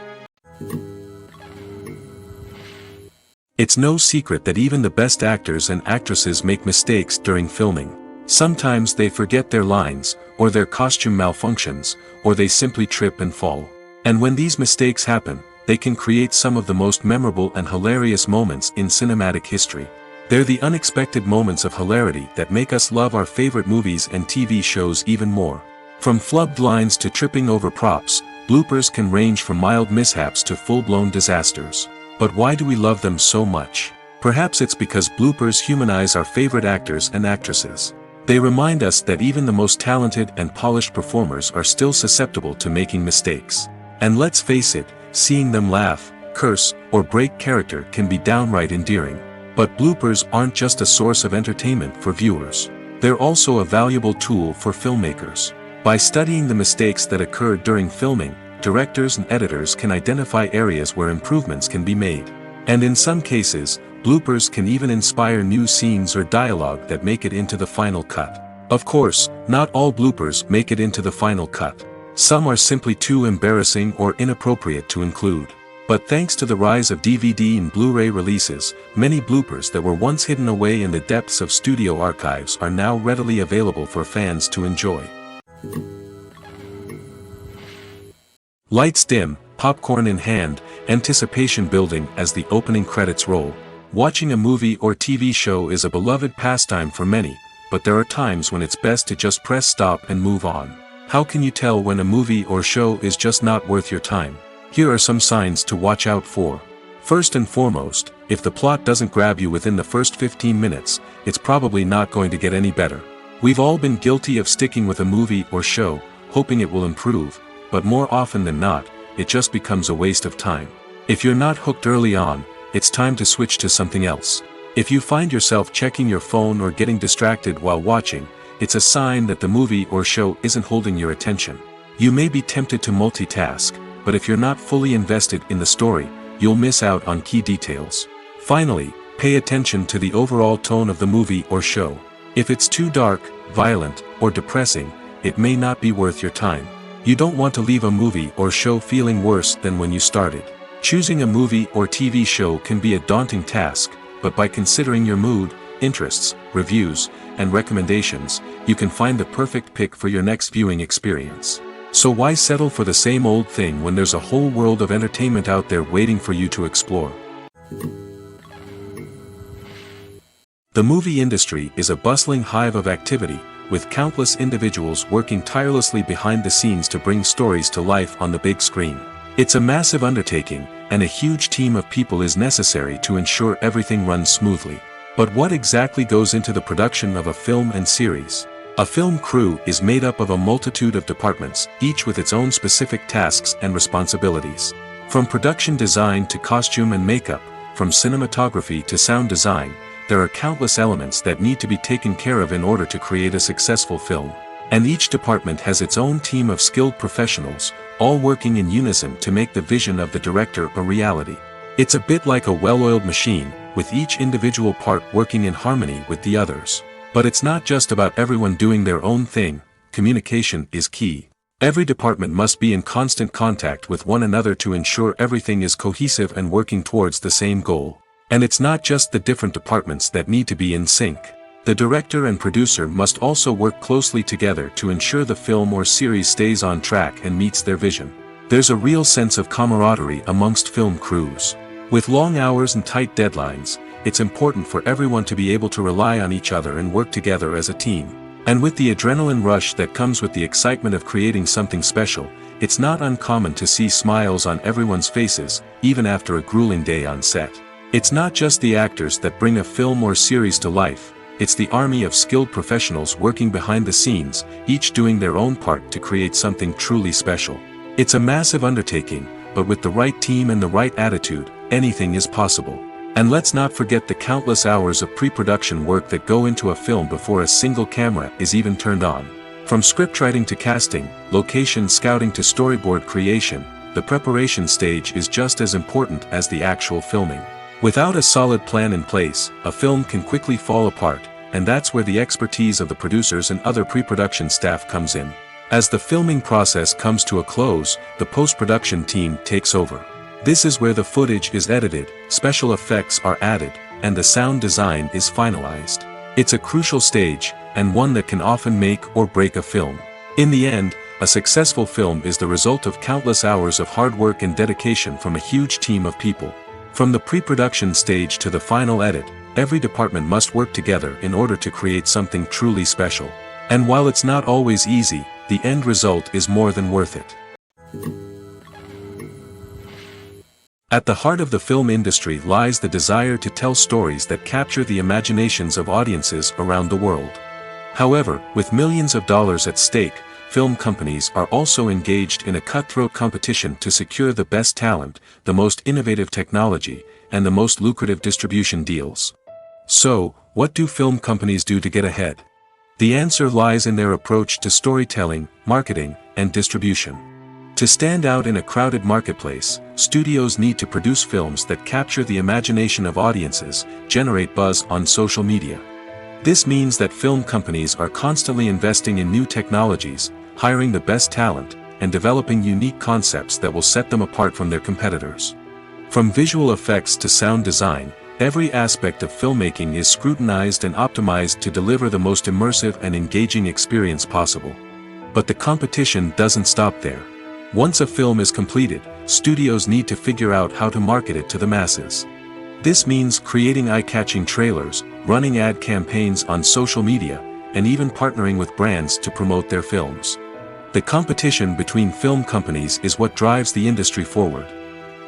It's no secret that even the best actors and actresses make mistakes during filming. Sometimes they forget their lines, or their costume malfunctions, or they simply trip and fall. And when these mistakes happen, they can create some of the most memorable and hilarious moments in cinematic history. They're the unexpected moments of hilarity that make us love our favorite movies and TV shows even more. From flubbed lines to tripping over props, bloopers can range from mild mishaps to full-blown disasters. But why do we love them so much? Perhaps it's because bloopers humanize our favorite actors and actresses. They remind us that even the most talented and polished performers are still susceptible to making mistakes. And let's face it, seeing them laugh, curse, or break character can be downright endearing. But bloopers aren't just a source of entertainment for viewers. They're also a valuable tool for filmmakers. By studying the mistakes that occurred during filming, directors and editors can identify areas where improvements can be made. And in some cases, bloopers can even inspire new scenes or dialogue that make it into the final cut. Of course, not all bloopers make it into the final cut. Some are simply too embarrassing or inappropriate to include. But thanks to the rise of DVD and Blu-ray releases, many bloopers that were once hidden away in the depths of studio archives are now readily available for fans to enjoy. Lights dim, popcorn in hand, anticipation building as the opening credits roll. Watching a movie or TV show is a beloved pastime for many, but there are times when it's best to just press stop and move on. How can you tell when a movie or show is just not worth your time? Here are some signs to watch out for. First and foremost, if the plot doesn't grab you within the first 15 minutes, it's probably not going to get any better. We've all been guilty of sticking with a movie or show, hoping it will improve, but more often than not, it just becomes a waste of time. If you're not hooked early on, it's time to switch to something else. If you find yourself checking your phone or getting distracted while watching, it's a sign that the movie or show isn't holding your attention. You may be tempted to multitask, but if you're not fully invested in the story, you'll miss out on key details. Finally, pay attention to the overall tone of the movie or show. If it's too dark, violent, or depressing, it may not be worth your time. You don't want to leave a movie or show feeling worse than when you started. Choosing a movie or TV show can be a daunting task, but by considering your mood, interests, reviews, and recommendations, you can find the perfect pick for your next viewing experience. So why settle for the same old thing when there's a whole world of entertainment out there waiting for you to explore? The movie industry is a bustling hive of activity, with countless individuals working tirelessly behind the scenes to bring stories to life on the big screen. It's a massive undertaking, and a huge team of people is necessary to ensure everything runs smoothly. But what exactly goes into the production of a film and series? A film crew is made up of a multitude of departments, each with its own specific tasks and responsibilities. From production design to costume and makeup, from cinematography to sound design, there are countless elements that need to be taken care of in order to create a successful film. And each department has its own team of skilled professionals, all working in unison to make the vision of the director a reality. It's a bit like a well-oiled machine, with each individual part working in harmony with the others. But it's not just about everyone doing their own thing. Communication is key. Every department must be in constant contact with one another to ensure everything is cohesive and working towards the same goal. And it's not just the different departments that need to be in sync. The director and producer must also work closely together to ensure the film or series stays on track and meets their vision. There's a real sense of camaraderie amongst film crews. With long hours and tight deadlines, it's important for everyone to be able to rely on each other and work together as a team. And with the adrenaline rush that comes with the excitement of creating something special, it's not uncommon to see smiles on everyone's faces, even after a grueling day on set. It's not just the actors that bring a film or series to life, it's the army of skilled professionals working behind the scenes, each doing their own part to create something truly special. It's a massive undertaking, but with the right team and the right attitude, anything is possible. And let's not forget the countless hours of pre-production work that go into a film before a single camera is even turned on. From scriptwriting to casting, location scouting to storyboard creation, the preparation stage is just as important as the actual filming. Without a solid plan in place, a film can quickly fall apart, and that's where the expertise of the producers and other pre-production staff comes in. As the filming process comes to a close, the post-production team takes over. This is where the footage is edited, special effects are added, and the sound design is finalized. It's a crucial stage, and one that can often make or break a film. In the end, a successful film is the result of countless hours of hard work and dedication from a huge team of people. From the pre-production stage to the final edit, every department must work together in order to create something truly special. And while it's not always easy, the end result is more than worth it. At the heart of the film industry lies the desire to tell stories that capture the imaginations of audiences around the world. However, with millions of dollars at stake, film companies are also engaged in a cutthroat competition to secure the best talent, the most innovative technology, and the most lucrative distribution deals. So, what do film companies do to get ahead? The answer lies in their approach to storytelling, marketing, and distribution. To stand out in a crowded marketplace, studios need to produce films that capture the imagination of audiences, generate buzz on social media. This means that film companies are constantly investing in new technologies, hiring the best talent, and developing unique concepts that will set them apart from their competitors. From visual effects to sound design, every aspect of filmmaking is scrutinized and optimized to deliver the most immersive and engaging experience possible. But the competition doesn't stop there. Once a film is completed, studios need to figure out how to market it to the masses. This means creating eye-catching trailers, running ad campaigns on social media, and even partnering with brands to promote their films. The competition between film companies is what drives the industry forward.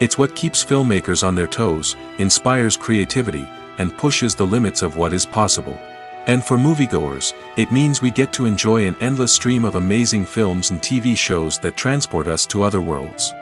It's what keeps filmmakers on their toes, inspires creativity, and pushes the limits of what is possible. And for moviegoers, it means we get to enjoy an endless stream of amazing films and TV shows that transport us to other worlds.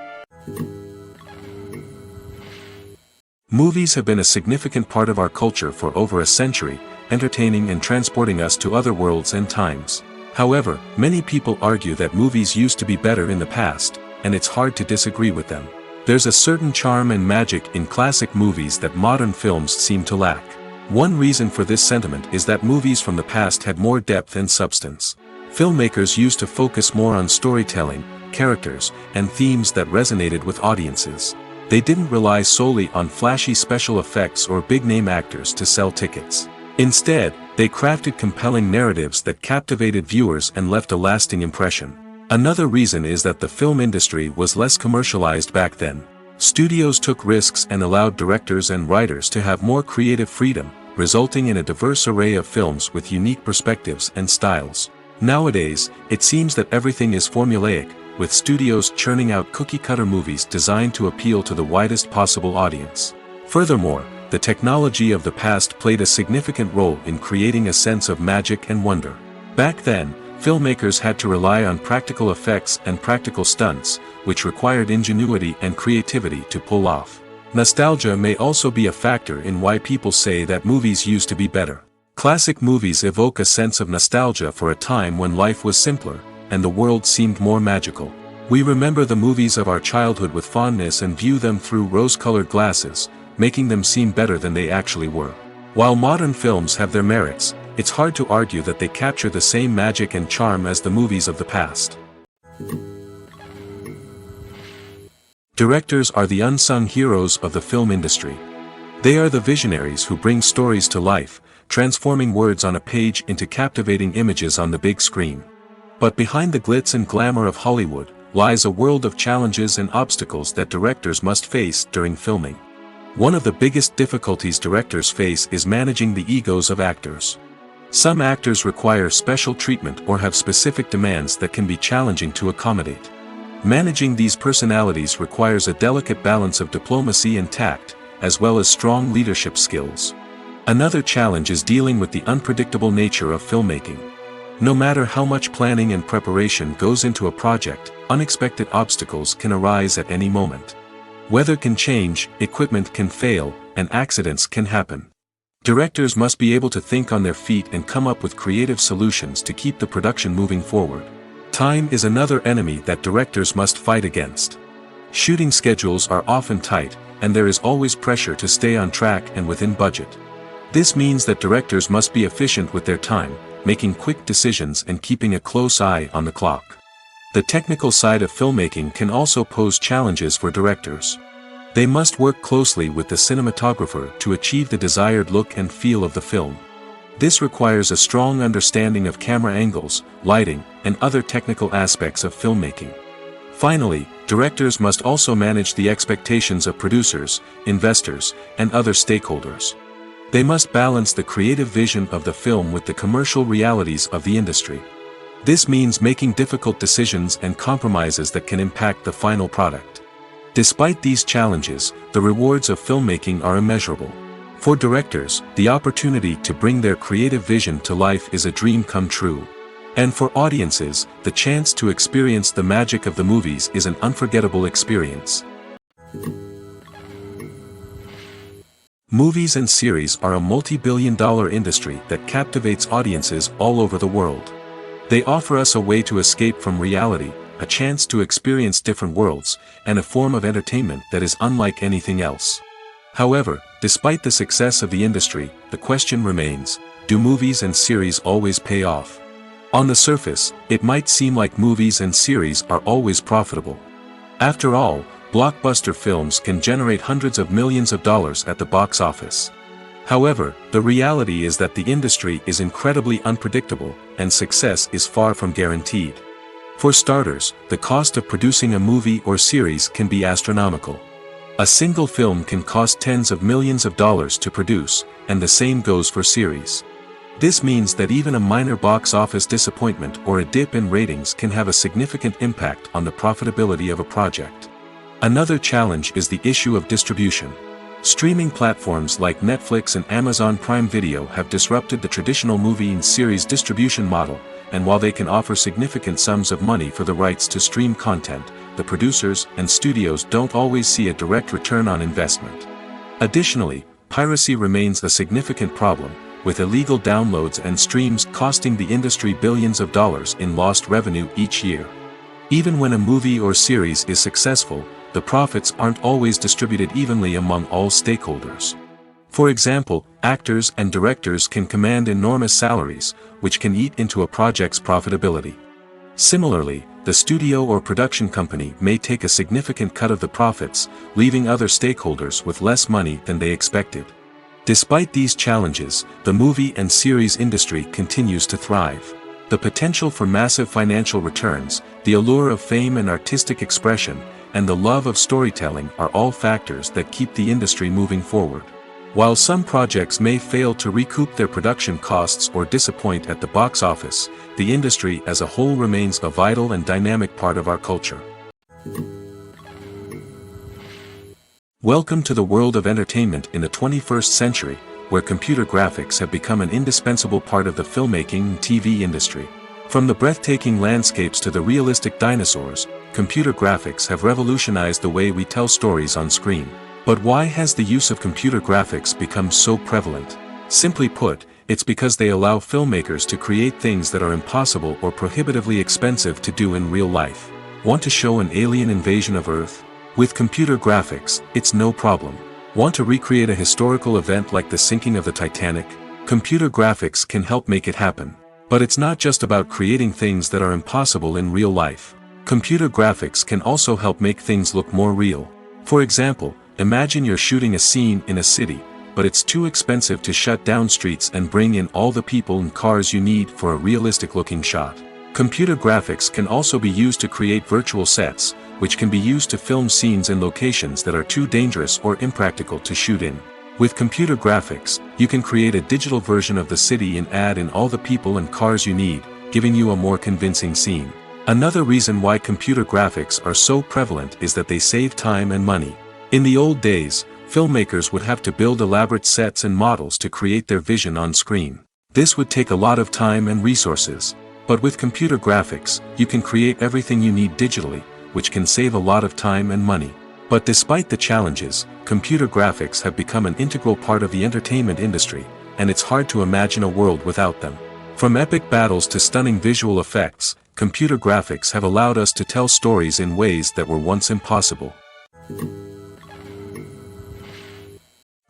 Movies have been a significant part of our culture for over a century, entertaining and transporting us to other worlds and times. However, many people argue that movies used to be better in the past, and it's hard to disagree with them. There's a certain charm and magic in classic movies that modern films seem to lack. One reason for this sentiment is that movies from the past had more depth and substance. Filmmakers used to focus more on storytelling, characters, and themes that resonated with audiences. They didn't rely solely on flashy special effects or big-name actors to sell tickets. Instead, they crafted compelling narratives that captivated viewers and left a lasting impression. Another reason is that the film industry was less commercialized back then. Studios took risks and allowed directors and writers to have more creative freedom, resulting in a diverse array of films with unique perspectives and styles. Nowadays, it seems that everything is formulaic, with studios churning out cookie-cutter movies designed to appeal to the widest possible audience. Furthermore, the technology of the past played a significant role in creating a sense of magic and wonder. Back then, filmmakers had to rely on practical effects and practical stunts, which required ingenuity and creativity to pull off. Nostalgia may also be a factor in why people say that movies used to be better. Classic movies evoke a sense of nostalgia for a time when life was simpler, and the world seemed more magical. We remember the movies of our childhood with fondness and view them through rose-colored glasses, making them seem better than they actually were. While modern films have their merits, it's hard to argue that they capture the same magic and charm as the movies of the past. Directors are the unsung heroes of the film industry. They are the visionaries who bring stories to life, transforming words on a page into captivating images on the big screen. But behind the glitz and glamour of Hollywood, lies a world of challenges and obstacles that directors must face during filming. One of the biggest difficulties directors face is managing the egos of actors. Some actors require special treatment or have specific demands that can be challenging to accommodate. Managing these personalities requires a delicate balance of diplomacy and tact, as well as strong leadership skills. Another challenge is dealing with the unpredictable nature of filmmaking. No matter how much planning and preparation goes into a project, unexpected obstacles can arise at any moment. Weather can change, equipment can fail, and accidents can happen. Directors must be able to think on their feet and come up with creative solutions to keep the production moving forward. Time is another enemy that directors must fight against. Shooting schedules are often tight, and there is always pressure to stay on track and within budget. This means that directors must be efficient with their time, making quick decisions and keeping a close eye on the clock. The technical side of filmmaking can also pose challenges for directors. They must work closely with the cinematographer to achieve the desired look and feel of the film. This requires a strong understanding of camera angles, lighting, and other technical aspects of filmmaking. Finally, directors must also manage the expectations of producers, investors, and other stakeholders. They must balance the creative vision of the film with the commercial realities of the industry. This means making difficult decisions and compromises that can impact the final product. Despite these challenges, the rewards of filmmaking are immeasurable. For directors, the opportunity to bring their creative vision to life is a dream come true. And for audiences, the chance to experience the magic of the movies is an unforgettable experience. Movies and series are a multi-billion-dollar industry that captivates audiences all over the world. They offer us a way to escape from reality, a chance to experience different worlds, and a form of entertainment that is unlike anything else. However, despite the success of the industry, the question remains, do movies and series always pay off? On the surface, it might seem like movies and series are always profitable. After all, blockbuster films can generate hundreds of millions of dollars at the box office. However, the reality is that the industry is incredibly unpredictable, and success is far from guaranteed. For starters, the cost of producing a movie or series can be astronomical. A single film can cost tens of millions of dollars to produce, and the same goes for series. This means that even a minor box office disappointment or a dip in ratings can have a significant impact on the profitability of a project. Another challenge is the issue of distribution. Streaming platforms like Netflix and Amazon Prime Video have disrupted the traditional movie and series distribution model, and while they can offer significant sums of money for the rights to stream content, the producers and studios don't always see a direct return on investment. Additionally, piracy remains a significant problem, with illegal downloads and streams costing the industry billions of dollars in lost revenue each year. Even when a movie or series is successful, the profits aren't always distributed evenly among all stakeholders. For example, actors and directors can command enormous salaries, which can eat into a project's profitability. Similarly, the studio or production company may take a significant cut of the profits, leaving other stakeholders with less money than they expected. Despite these challenges, the movie and series industry continues to thrive. The potential for massive financial returns, the allure of fame and artistic expression, and the love of storytelling are all factors that keep the industry moving forward. While some projects may fail to recoup their production costs or disappoint at the box office, the industry as a whole remains a vital and dynamic part of our culture. Welcome to the world of entertainment in the 21st century, where computer graphics have become an indispensable part of the filmmaking and TV industry. From the breathtaking landscapes to the realistic dinosaurs, computer graphics have revolutionized the way we tell stories on screen. But why has the use of computer graphics become so prevalent? Simply put, it's because they allow filmmakers to create things that are impossible or prohibitively expensive to do in real life. Want to show an alien invasion of Earth? With computer graphics, it's no problem. Want to recreate a historical event like the sinking of the Titanic? Computer graphics can help make it happen. But it's not just about creating things that are impossible in real life. Computer graphics can also help make things look more real. For example, imagine you're shooting a scene in a city, but it's too expensive to shut down streets and bring in all the people and cars you need for a realistic-looking shot. Computer graphics can also be used to create virtual sets, which can be used to film scenes in locations that are too dangerous or impractical to shoot in. With computer graphics, you can create a digital version of the city and add in all the people and cars you need, giving you a more convincing scene. Another reason why computer graphics are so prevalent is that they save time and money. In the old days, filmmakers would have to build elaborate sets and models to create their vision on screen. This would take a lot of time and resources. But with computer graphics, you can create everything you need digitally, which can save a lot of time and money. But despite the challenges, computer graphics have become an integral part of the entertainment industry, and it's hard to imagine a world without them. From epic battles to stunning visual effects, computer graphics have allowed us to tell stories in ways that were once impossible.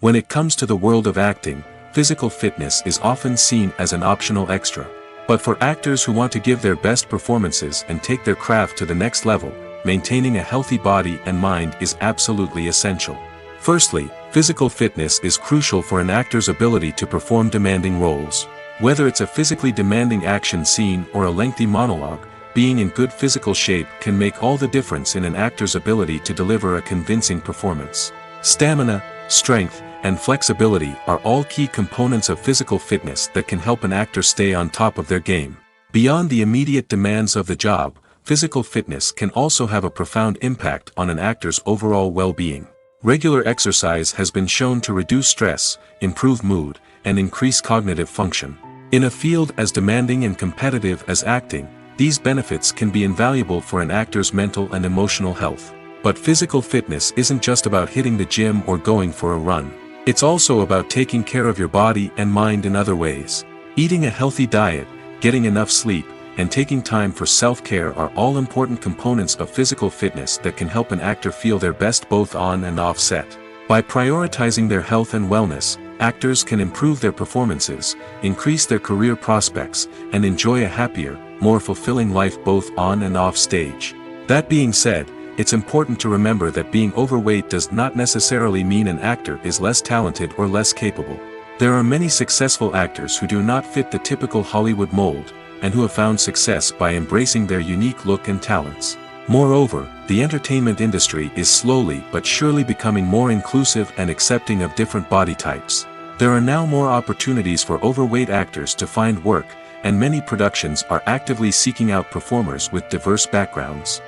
When it comes to the world of acting, physical fitness is often seen as an optional extra. But for actors who want to give their best performances and take their craft to the next level, maintaining a healthy body and mind is absolutely essential. Firstly, physical fitness is crucial for an actor's ability to perform demanding roles. Whether it's a physically demanding action scene or a lengthy monologue, being in good physical shape can make all the difference in an actor's ability to deliver a convincing performance. Stamina, strength, and flexibility are all key components of physical fitness that can help an actor stay on top of their game. Beyond the immediate demands of the job, physical fitness can also have a profound impact on an actor's overall well-being. Regular exercise has been shown to reduce stress, improve mood, and increase cognitive function. In a field as demanding and competitive as acting, these benefits can be invaluable for an actor's mental and emotional health. But physical fitness isn't just about hitting the gym or going for a run. It's also about taking care of your body and mind in other ways. Eating a healthy diet, getting enough sleep, and taking time for self-care are all important components of physical fitness that can help an actor feel their best both on and off set. By prioritizing their health and wellness, actors can improve their performances, increase their career prospects, and enjoy a happier, more fulfilling life both on and off stage. That being said, it's important to remember that being overweight does not necessarily mean an actor is less talented or less capable. There are many successful actors who do not fit the typical Hollywood mold, and who have found success by embracing their unique look and talents. Moreover, the entertainment industry is slowly but surely becoming more inclusive and accepting of different body types. There are now more opportunities for overweight actors to find work, and many productions are actively seeking out performers with diverse backgrounds.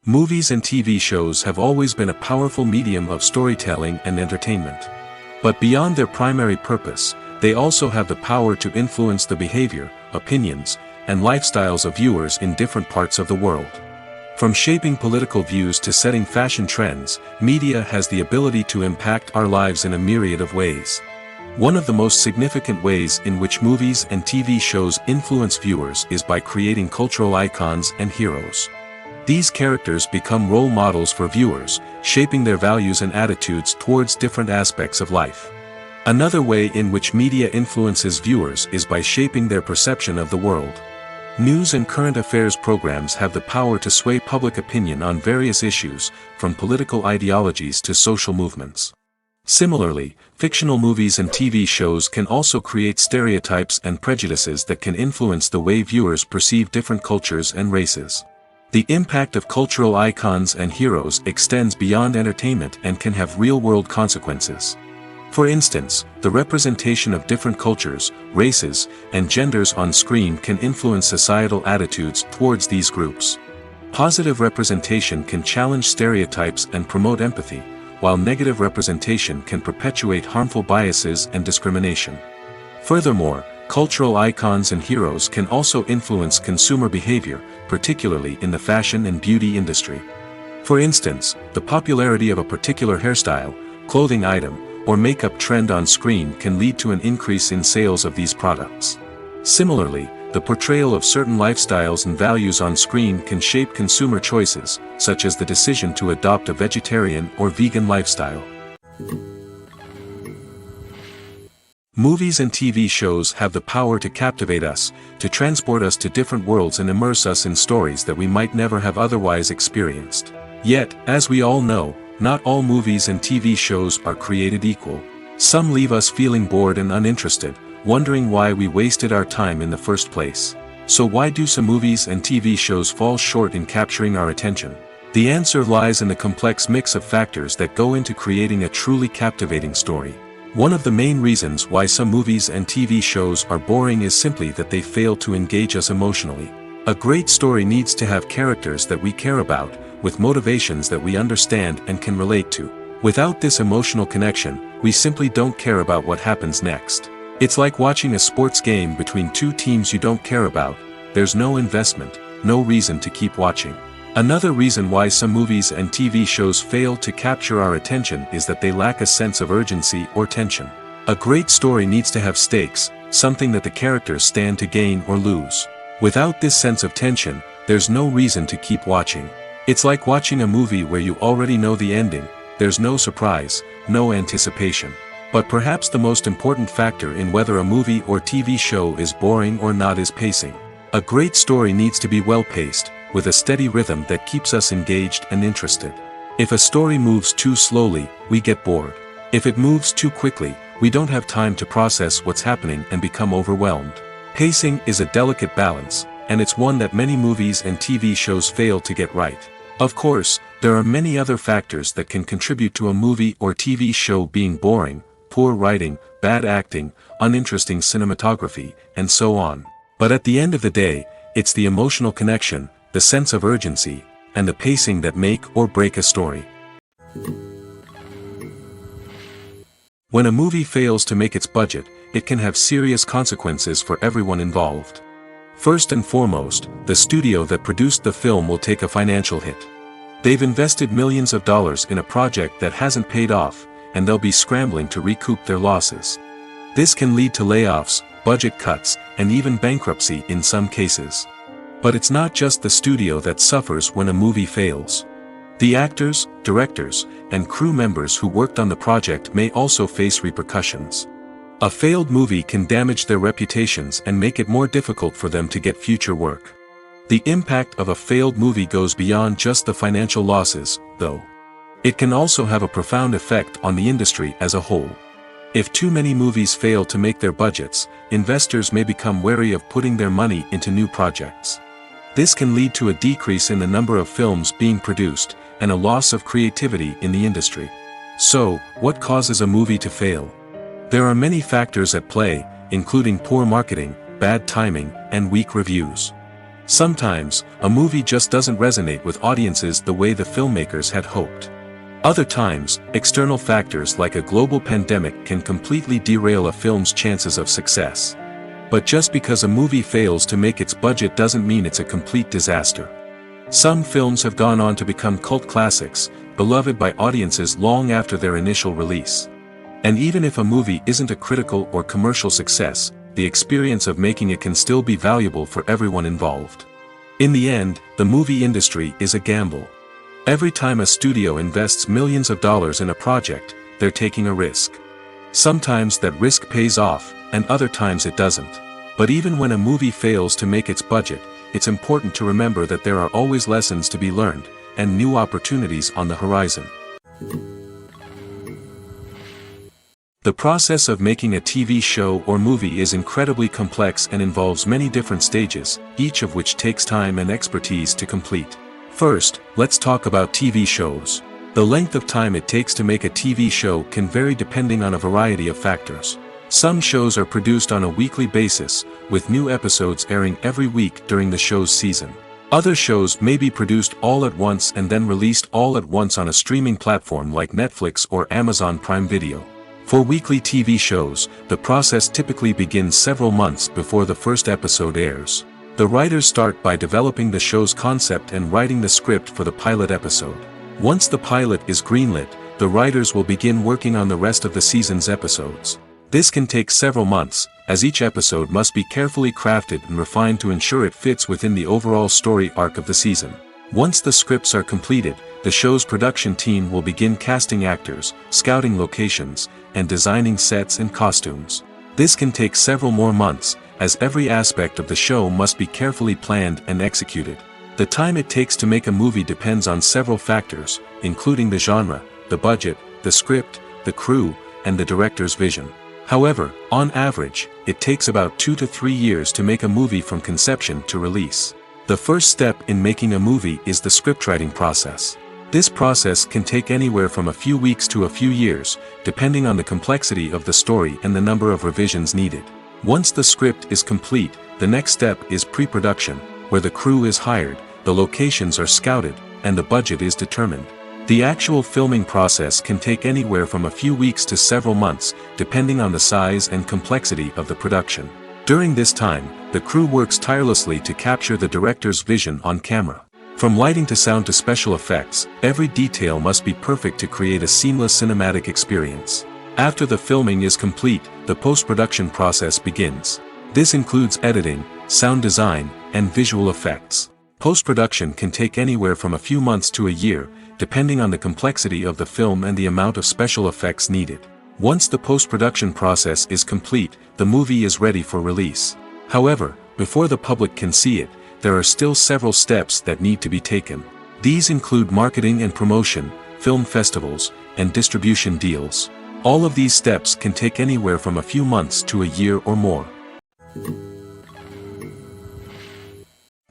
Movies and TV shows have always been a powerful medium of storytelling and entertainment. But beyond their primary purpose, they also have the power to influence the behavior, opinions, and lifestyles of viewers in different parts of the world. From shaping political views to setting fashion trends, media has the ability to impact our lives in a myriad of ways. One of the most significant ways in which movies and TV shows influence viewers is by creating cultural icons and heroes. These characters become role models for viewers, shaping their values and attitudes towards different aspects of life. Another way in which media influences viewers is by shaping their perception of the world. News and current affairs programs have the power to sway public opinion on various issues, from political ideologies to social movements. Similarly, fictional movies and TV shows can also create stereotypes and prejudices that can influence the way viewers perceive different cultures and races. The impact of cultural icons and heroes extends beyond entertainment and can have real-world consequences. For instance, the representation of different cultures, races, and genders on screen can influence societal attitudes towards these groups. Positive representation can challenge stereotypes and promote empathy, while negative representation can perpetuate harmful biases and discrimination. Furthermore, cultural icons and heroes can also influence consumer behavior, particularly in the fashion and beauty industry. For instance, the popularity of a particular hairstyle, clothing item, or makeup trend on screen can lead to an increase in sales of these products. Similarly, the portrayal of certain lifestyles and values on screen can shape consumer choices, such as the decision to adopt a vegetarian or vegan lifestyle. Movies and TV shows have the power to captivate us, to transport us to different worlds and immerse us in stories that we might never have otherwise experienced. Yet, as we all know, not all movies and TV shows are created equal. Some leave us feeling bored and uninterested, wondering why we wasted our time in the first place. So why do some movies and TV shows fall short in capturing our attention? The answer lies in the complex mix of factors that go into creating a truly captivating story. One of the main reasons why some movies and TV shows are boring is simply that they fail to engage us emotionally. A great story needs to have characters that we care about, with motivations that we understand and can relate to. Without this emotional connection, we simply don't care about what happens next. It's like watching a sports game between two teams you don't care about. There's no investment, no reason to keep watching. Another reason why some movies and TV shows fail to capture our attention is that they lack a sense of urgency or tension. A great story needs to have stakes, something that the characters stand to gain or lose. Without this sense of tension, there's no reason to keep watching. It's like watching a movie where you already know the ending. There's no surprise, no anticipation. But perhaps the most important factor in whether a movie or TV show is boring or not is pacing. A great story needs to be well-paced, with a steady rhythm that keeps us engaged and interested. If a story moves too slowly, we get bored. If it moves too quickly, we don't have time to process what's happening and become overwhelmed. Pacing is a delicate balance, and it's one that many movies and TV shows fail to get right. Of course, there are many other factors that can contribute to a movie or TV show being boring: poor writing, bad acting, uninteresting cinematography, and so on. But at the end of the day, it's the emotional connection, the sense of urgency, and the pacing that make or break a story. When a movie fails to make its budget, it can have serious consequences for everyone involved. First and foremost, the studio that produced the film will take a financial hit. They've invested millions of dollars in a project that hasn't paid off, and they'll be scrambling to recoup their losses. This can lead to layoffs, budget cuts, and even bankruptcy in some cases. But it's not just the studio that suffers when a movie fails. The actors, directors, and crew members who worked on the project may also face repercussions. A failed movie can damage their reputations and make it more difficult for them to get future work. The impact of a failed movie goes beyond just the financial losses, though. It can also have a profound effect on the industry as a whole. If too many movies fail to make their budgets, investors may become wary of putting their money into new projects. This can lead to a decrease in the number of films being produced, and a loss of creativity in the industry. So, what causes a movie to fail? There are many factors at play, including poor marketing, bad timing, and weak reviews. Sometimes, a movie just doesn't resonate with audiences the way the filmmakers had hoped. Other times, external factors like a global pandemic can completely derail a film's chances of success. But just because a movie fails to make its budget doesn't mean it's a complete disaster. Some films have gone on to become cult classics, beloved by audiences long after their initial release. And even if a movie isn't a critical or commercial success, the experience of making it can still be valuable for everyone involved. In the end, the movie industry is a gamble. Every time a studio invests millions of dollars in a project, they're taking a risk. Sometimes that risk pays off, and other times it doesn't. But even when a movie fails to make its budget, it's important to remember that there are always lessons to be learned, and new opportunities on the horizon. The process of making a TV show or movie is incredibly complex and involves many different stages, each of which takes time and expertise to complete. First, let's talk about TV shows. The length of time it takes to make a TV show can vary depending on a variety of factors. Some shows are produced on a weekly basis, with new episodes airing every week during the show's season. Other shows may be produced all at once and then released all at once on a streaming platform like Netflix or Amazon Prime Video. For weekly TV shows, the process typically begins several months before the first episode airs. The writers start by developing the show's concept and writing the script for the pilot episode. Once the pilot is greenlit, the writers will begin working on the rest of the season's episodes. This can take several months, as each episode must be carefully crafted and refined to ensure it fits within the overall story arc of the season. Once the scripts are completed, the show's production team will begin casting actors, scouting locations, and designing sets and costumes. This can take several more months, as every aspect of the show must be carefully planned and executed. The time it takes to make a movie depends on several factors, including the genre, the budget, the script, the crew, and the director's vision. However, on average, it takes about 2 to 3 years to make a movie from conception to release. The first step in making a movie is the scriptwriting process. This process can take anywhere from a few weeks to a few years, depending on the complexity of the story and the number of revisions needed. Once the script is complete, the next step is pre-production, where the crew is hired, the locations are scouted, and the budget is determined. The actual filming process can take anywhere from a few weeks to several months, depending on the size and complexity of the production. During this time, the crew works tirelessly to capture the director's vision on camera. From lighting to sound to special effects, every detail must be perfect to create a seamless cinematic experience. After the filming is complete, the post-production process begins. This includes editing, sound design, and visual effects. Post-production can take anywhere from a few months to a year, depending on the complexity of the film and the amount of special effects needed. Once the post-production process is complete, the movie is ready for release. However, before the public can see it, there are still several steps that need to be taken. These include marketing and promotion, film festivals, and distribution deals. All of these steps can take anywhere from a few months to a year or more.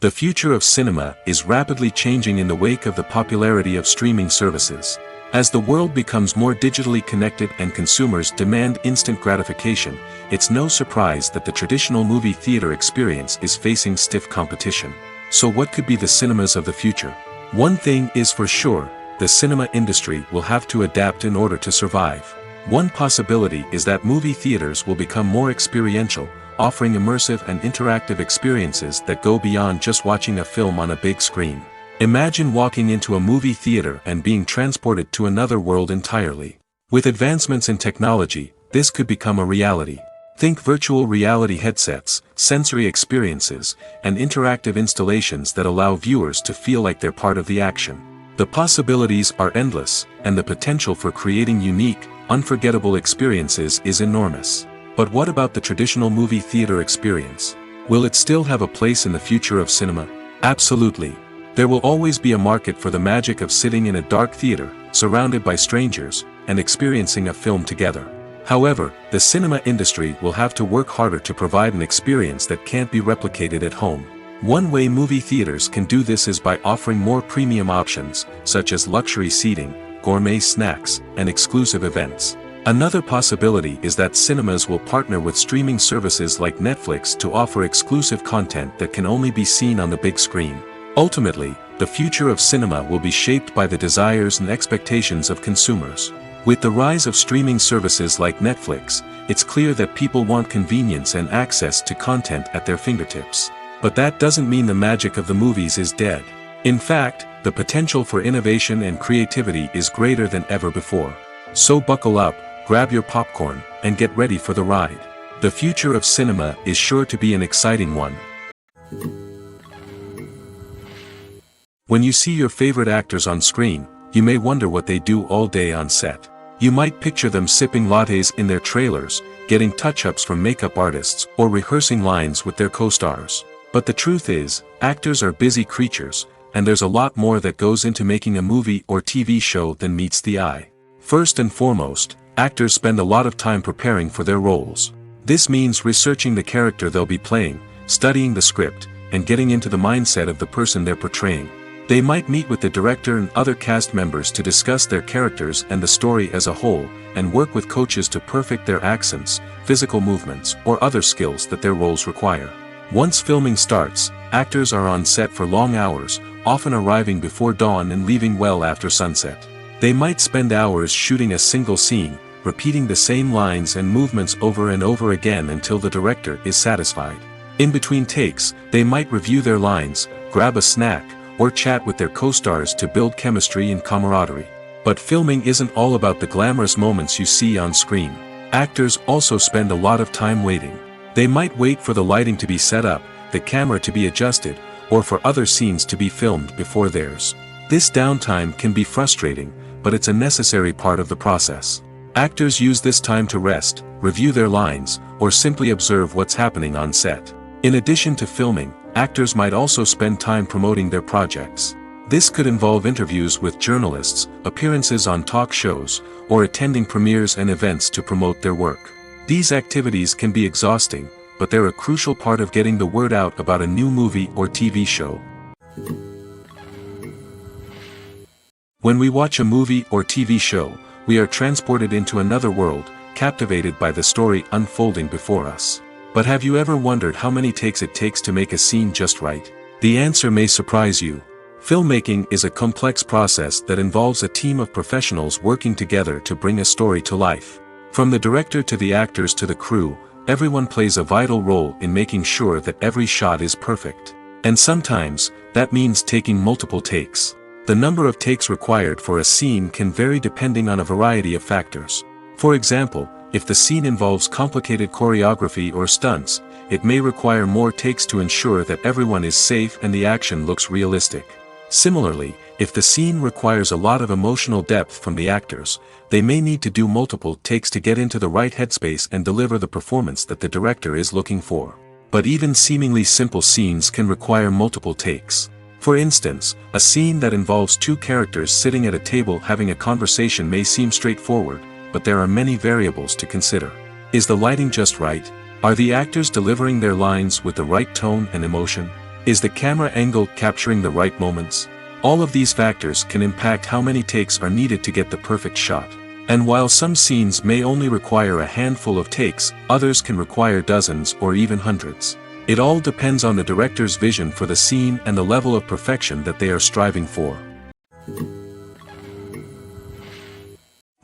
The future of cinema is rapidly changing in the wake of the popularity of streaming services. As the world becomes more digitally connected and consumers demand instant gratification, it's no surprise that the traditional movie theater experience is facing stiff competition. So what could be the cinemas of the future? One thing is for sure, the cinema industry will have to adapt in order to survive. One possibility is that movie theaters will become more experiential, offering immersive and interactive experiences that go beyond just watching a film on a big screen. Imagine walking into a movie theater and being transported to another world entirely. With advancements in technology, this could become a reality. Think virtual reality headsets, sensory experiences, and interactive installations that allow viewers to feel like they're part of the action. The possibilities are endless, and the potential for creating unique, unforgettable experiences is enormous. But what about the traditional movie theater experience? Will it still have a place in the future of cinema? Absolutely. There will always be a market for the magic of sitting in a dark theater, surrounded by strangers, and experiencing a film together. However, the cinema industry will have to work harder to provide an experience that can't be replicated at home. One way movie theaters can do this is by offering more premium options, such as luxury seating, gourmet snacks, and exclusive events. Another possibility is that cinemas will partner with streaming services like Netflix to offer exclusive content that can only be seen on the big screen. Ultimately, the future of cinema will be shaped by the desires and expectations of consumers. With the rise of streaming services like Netflix, it's clear that people want convenience and access to content at their fingertips. But that doesn't mean the magic of the movies is dead. In fact, the potential for innovation and creativity is greater than ever before. So buckle up, grab your popcorn, and get ready for the ride. The future of cinema is sure to be an exciting one. When you see your favorite actors on screen, you may wonder what they do all day on set. You might picture them sipping lattes in their trailers, getting touch-ups from makeup artists, or rehearsing lines with their co-stars. But the truth is, actors are busy creatures, and there's a lot more that goes into making a movie or TV show than meets the eye. First and foremost, actors spend a lot of time preparing for their roles. This means researching the character they'll be playing, studying the script, and getting into the mindset of the person they're portraying. They might meet with the director and other cast members to discuss their characters and the story as a whole, and work with coaches to perfect their accents, physical movements, or other skills that their roles require. Once filming starts, actors are on set for long hours, often arriving before dawn and leaving well after sunset. They might spend hours shooting a single scene, repeating the same lines and movements over and over again until the director is satisfied. In between takes, they might review their lines, grab a snack, or chat with their co-stars to build chemistry and camaraderie. But filming isn't all about the glamorous moments you see on screen. Actors also spend a lot of time waiting. They might wait for the lighting to be set up, the camera to be adjusted, or for other scenes to be filmed before theirs. This downtime can be frustrating, but it's a necessary part of the process. Actors use this time to rest, review their lines, or simply observe what's happening on set. In addition to filming, actors might also spend time promoting their projects. This could involve interviews with journalists, appearances on talk shows, or attending premieres and events to promote their work. These activities can be exhausting, but they're a crucial part of getting the word out about a new movie or TV show. When we watch a movie or TV show, we are transported into another world, captivated by the story unfolding before us. But have you ever wondered how many takes it takes to make a scene just right? The answer may surprise you. Filmmaking is a complex process that involves a team of professionals working together to bring a story to life. From the director to the actors to the crew, everyone plays a vital role in making sure that every shot is perfect. And sometimes, that means taking multiple takes. The number of takes required for a scene can vary depending on a variety of factors. For example, if the scene involves complicated choreography or stunts, it may require more takes to ensure that everyone is safe and the action looks realistic. Similarly, if the scene requires a lot of emotional depth from the actors, they may need to do multiple takes to get into the right headspace and deliver the performance that the director is looking for. But even seemingly simple scenes can require multiple takes. For instance, a scene that involves two characters sitting at a table having a conversation may seem straightforward, but there are many variables to consider. Is the lighting just right? Are the actors delivering their lines with the right tone and emotion? Is the camera angle capturing the right moments? All of these factors can impact how many takes are needed to get the perfect shot. And while some scenes may only require a handful of takes, others can require dozens or even hundreds. It all depends on the director's vision for the scene and the level of perfection that they are striving for.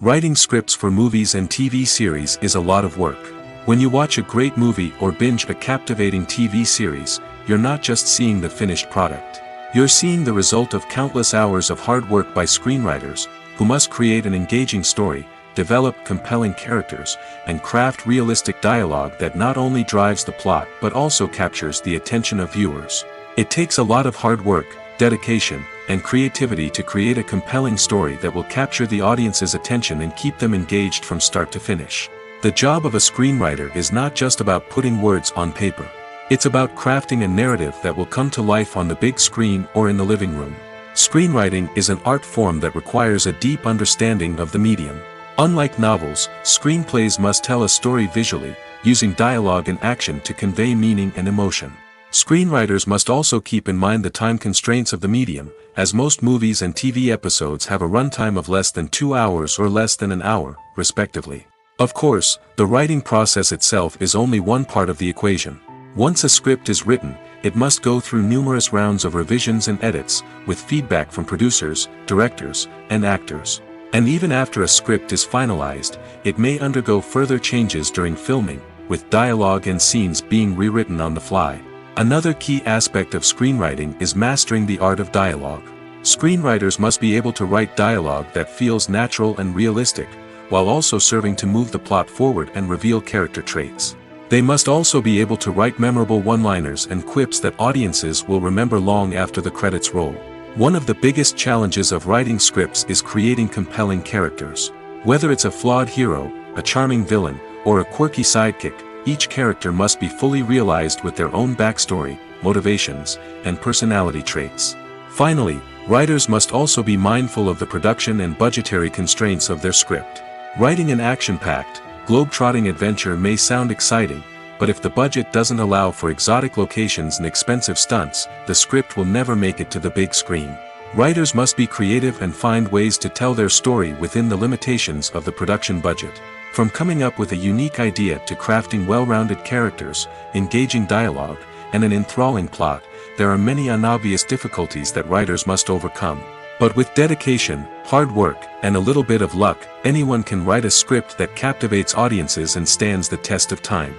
Writing scripts for movies and TV series is a lot of work. When you watch a great movie or binge a captivating TV series, you're not just seeing the finished product. You're seeing the result of countless hours of hard work by screenwriters, who must create an engaging story, develop compelling characters, and craft realistic dialogue that not only drives the plot but also captures the attention of viewers. It takes a lot of hard work, dedication, and creativity to create a compelling story that will capture the audience's attention and keep them engaged from start to finish. The job of a screenwriter is not just about putting words on paper. It's about crafting a narrative that will come to life on the big screen or in the living room. Screenwriting is an art form that requires a deep understanding of the medium. Unlike novels, screenplays must tell a story visually, using dialogue and action to convey meaning and emotion. Screenwriters must also keep in mind the time constraints of the medium, as most movies and TV episodes have a runtime of less than 2 hours or less than an hour, respectively. Of course, the writing process itself is only one part of the equation. Once a script is written, it must go through numerous rounds of revisions and edits, with feedback from producers, directors, and actors. And even after a script is finalized, it may undergo further changes during filming, with dialogue and scenes being rewritten on the fly. Another key aspect of screenwriting is mastering the art of dialogue. Screenwriters must be able to write dialogue that feels natural and realistic, while also serving to move the plot forward and reveal character traits. They must also be able to write memorable one-liners and quips that audiences will remember long after the credits roll. One of the biggest challenges of writing scripts is creating compelling characters. Whether it's a flawed hero, a charming villain, or a quirky sidekick, each character must be fully realized with their own backstory, motivations, and personality traits. Finally, writers must also be mindful of the production and budgetary constraints of their script. Writing an action-packed, globe-trotting adventure may sound exciting, but if the budget doesn't allow for exotic locations and expensive stunts, the script will never make it to the big screen. Writers must be creative and find ways to tell their story within the limitations of the production budget. From coming up with a unique idea to crafting well-rounded characters, engaging dialogue, and an enthralling plot, there are many unobvious difficulties that writers must overcome. But with dedication, hard work, and a little bit of luck, anyone can write a script that captivates audiences and stands the test of time.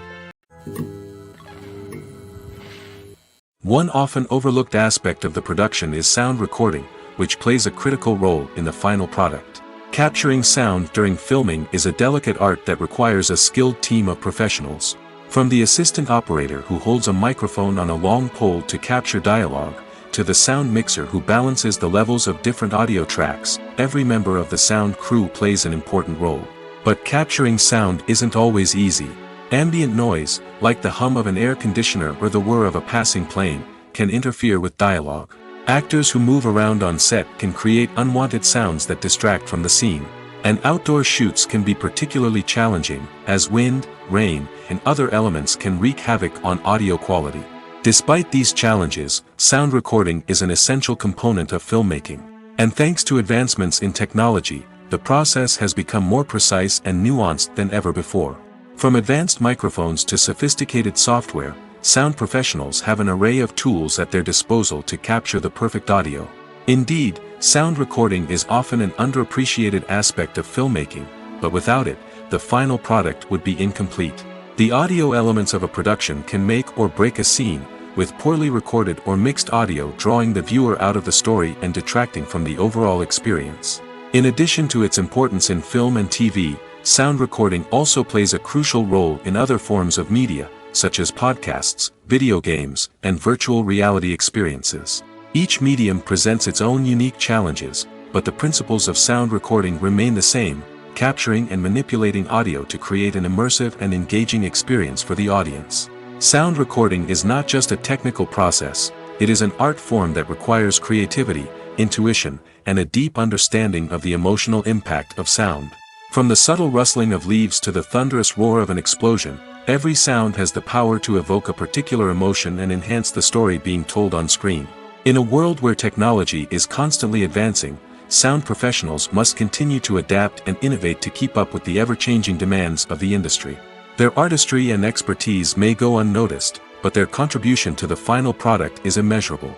One often overlooked aspect of the production is sound recording, which plays a critical role in the final product. Capturing sound during filming is a delicate art that requires a skilled team of professionals. From the assistant operator who holds a microphone on a long pole to capture dialogue, to the sound mixer who balances the levels of different audio tracks, every member of the sound crew plays an important role. But capturing sound isn't always easy. Ambient noise, like the hum of an air conditioner or the whir of a passing plane, can interfere with dialogue. Actors who move around on set can create unwanted sounds that distract from the scene. And outdoor shoots can be particularly challenging, as wind, rain, and other elements can wreak havoc on audio quality. Despite these challenges, sound recording is an essential component of filmmaking. And thanks to advancements in technology, the process has become more precise and nuanced than ever before. From advanced microphones to sophisticated software, sound professionals have an array of tools at their disposal to capture the perfect audio. Indeed, sound recording is often an underappreciated aspect of filmmaking, but without it, the final product would be incomplete. The audio elements of a production can make or break a scene, with poorly recorded or mixed audio drawing the viewer out of the story and detracting from the overall experience. In addition to its importance in film and TV, sound recording also plays a crucial role in other forms of media, such as podcasts, video games, and virtual reality experiences. Each medium presents its own unique challenges, but the principles of sound recording remain the same, capturing and manipulating audio to create an immersive and engaging experience for the audience. Sound recording is not just a technical process, it is an art form that requires creativity, intuition, and a deep understanding of the emotional impact of sound. From the subtle rustling of leaves to the thunderous roar of an explosion, every sound has the power to evoke a particular emotion and enhance the story being told on screen. In a world where technology is constantly advancing, sound professionals must continue to adapt and innovate to keep up with the ever-changing demands of the industry. Their artistry and expertise may go unnoticed, but their contribution to the final product is immeasurable.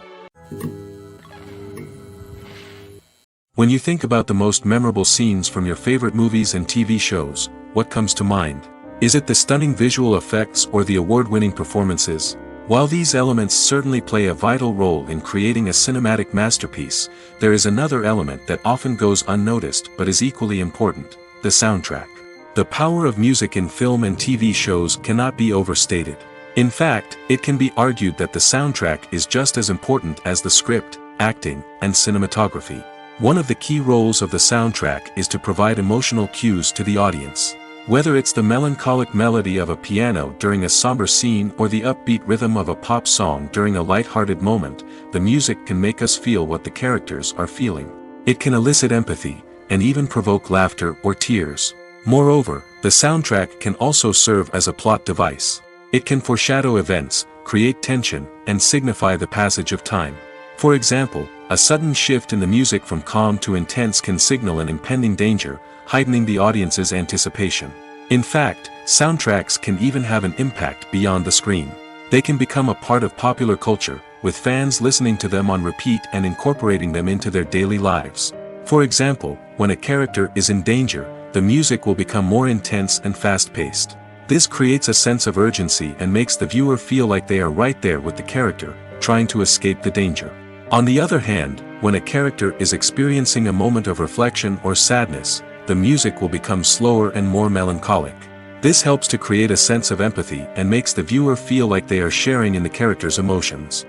When you think about the most memorable scenes from your favorite movies and TV shows, what comes to mind? Is it the stunning visual effects or the award-winning performances? While these elements certainly play a vital role in creating a cinematic masterpiece, there is another element that often goes unnoticed but is equally important: the soundtrack. The power of music in film and TV shows cannot be overstated. In fact, it can be argued that the soundtrack is just as important as the script, acting, and cinematography. One of the key roles of the soundtrack is to provide emotional cues to the audience. Whether it's the melancholic melody of a piano during a somber scene or the upbeat rhythm of a pop song during a light-hearted moment, the music can make us feel what the characters are feeling. It can elicit empathy, and even provoke laughter or tears. Moreover, the soundtrack can also serve as a plot device. It can foreshadow events, create tension, and signify the passage of time. For example, a sudden shift in the music from calm to intense can signal an impending danger, heightening the audience's anticipation. In fact, soundtracks can even have an impact beyond the screen. They can become a part of popular culture, with fans listening to them on repeat and incorporating them into their daily lives. For example, when a character is in danger, the music will become more intense and fast-paced. This creates a sense of urgency and makes the viewer feel like they are right there with the character, trying to escape the danger. On the other hand, when a character is experiencing a moment of reflection or sadness, the music will become slower and more melancholic. This helps to create a sense of empathy and makes the viewer feel like they are sharing in the character's emotions.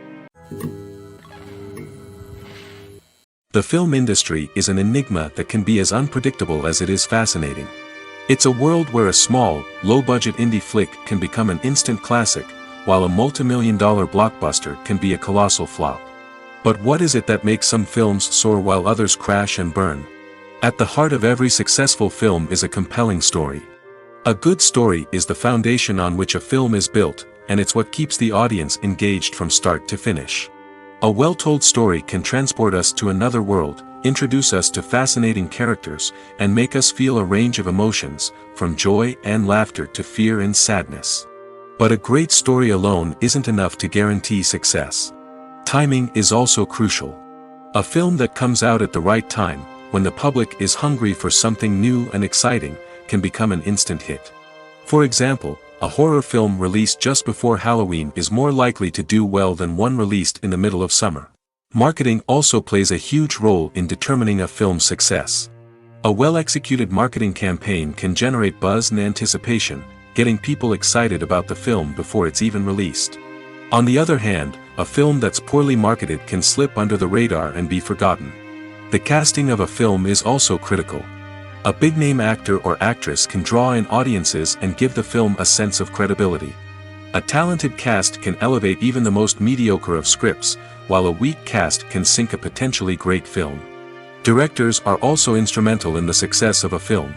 The film industry is an enigma that can be as unpredictable as it is fascinating. It's a world where a small, low-budget indie flick can become an instant classic, while a multi-million-dollar blockbuster can be a colossal flop. But what is it that makes some films soar while others crash and burn? At the heart of every successful film is a compelling story. A good story is the foundation on which a film is built, and it's what keeps the audience engaged from start to finish. A well-told story can transport us to another world, introduce us to fascinating characters, and make us feel a range of emotions, from joy and laughter to fear and sadness. But a great story alone isn't enough to guarantee success. Timing is also crucial. A film that comes out at the right time, when the public is hungry for something new and exciting, can become an instant hit. For example, A horror film released just before Halloween is more likely to do well than one released in the middle of summer. Marketing also plays a huge role in determining a film's success. A well-executed marketing campaign can generate buzz and anticipation, getting people excited about the film before it's even released. On the other hand, a film that's poorly marketed can slip under the radar and be forgotten. The casting of a film is also critical. A big-name actor or actress can draw in audiences and give the film a sense of credibility. A talented cast can elevate even the most mediocre of scripts, while a weak cast can sink a potentially great film. Directors are also instrumental in the success of a film.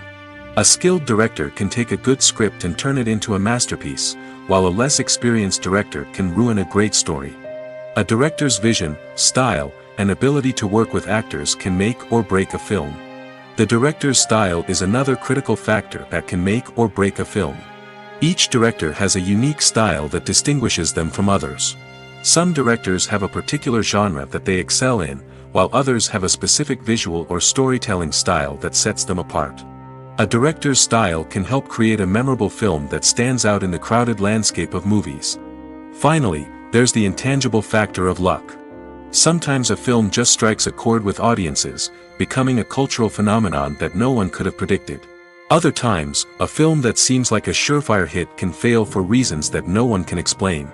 A skilled director can take a good script and turn it into a masterpiece, while a less experienced director can ruin a great story. A director's vision, style, and ability to work with actors can make or break a film. The director's style is another critical factor that can make or break a film. Each director has a unique style that distinguishes them from others. Some directors have a particular genre that they excel in, while others have a specific visual or storytelling style that sets them apart. A director's style can help create a memorable film that stands out in the crowded landscape of movies. Finally, there's the intangible factor of luck. Sometimes a film just strikes a chord with audiences, becoming a cultural phenomenon that no one could have predicted. Other times, a film that seems like a surefire hit can fail for reasons that no one can explain.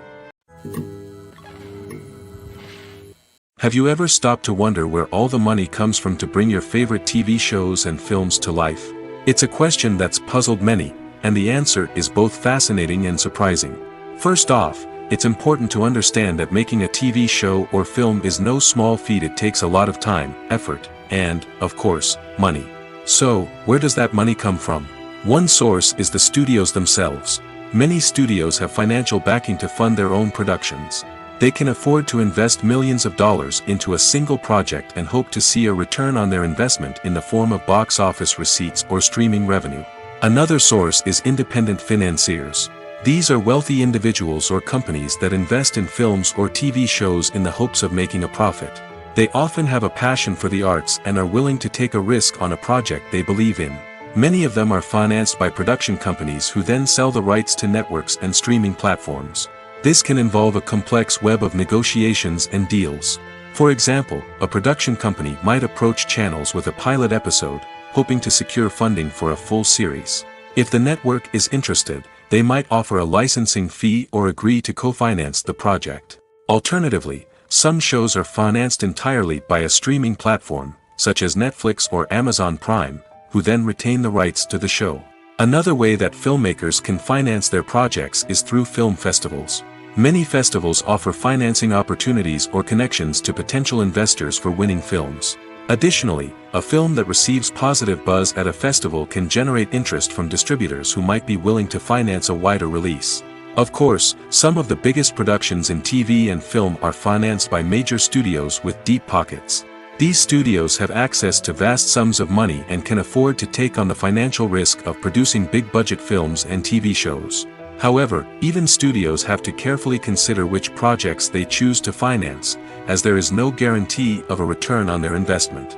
Have you ever stopped to wonder where all the money comes from to bring your favorite TV shows and films to life? It's a question that's puzzled many, and the answer is both fascinating and surprising. First off, it's important to understand that making a TV show or film is no small feat. It takes a lot of time, effort, and, of course, money. So, where does that money come from? One source is the studios themselves. Many studios have financial backing to fund their own productions. They can afford to invest millions of dollars into a single project and hope to see a return on their investment in the form of box office receipts or streaming revenue. Another source is independent financiers. These are wealthy individuals or companies that invest in films or TV shows in the hopes of making a profit. They often have a passion for the arts and are willing to take a risk on a project they believe in. Many of them are financed by production companies who then sell the rights to networks and streaming platforms. This can involve a complex web of negotiations and deals. For example, a production company might approach channels with a pilot episode, hoping to secure funding for a full series. If the network is interested, they might offer a licensing fee or agree to co-finance the project. Alternatively, some shows are financed entirely by a streaming platform, such as Netflix or Amazon Prime, who then retain the rights to the show. Another way that filmmakers can finance their projects is through film festivals. Many festivals offer financing opportunities or connections to potential investors for winning films. Additionally, a film that receives positive buzz at a festival can generate interest from distributors who might be willing to finance a wider release. Of course, some of the biggest productions in TV and film are financed by major studios with deep pockets. These studios have access to vast sums of money and can afford to take on the financial risk of producing big-budget films and TV shows. However, even studios have to carefully consider which projects they choose to finance, as there is no guarantee of a return on their investment.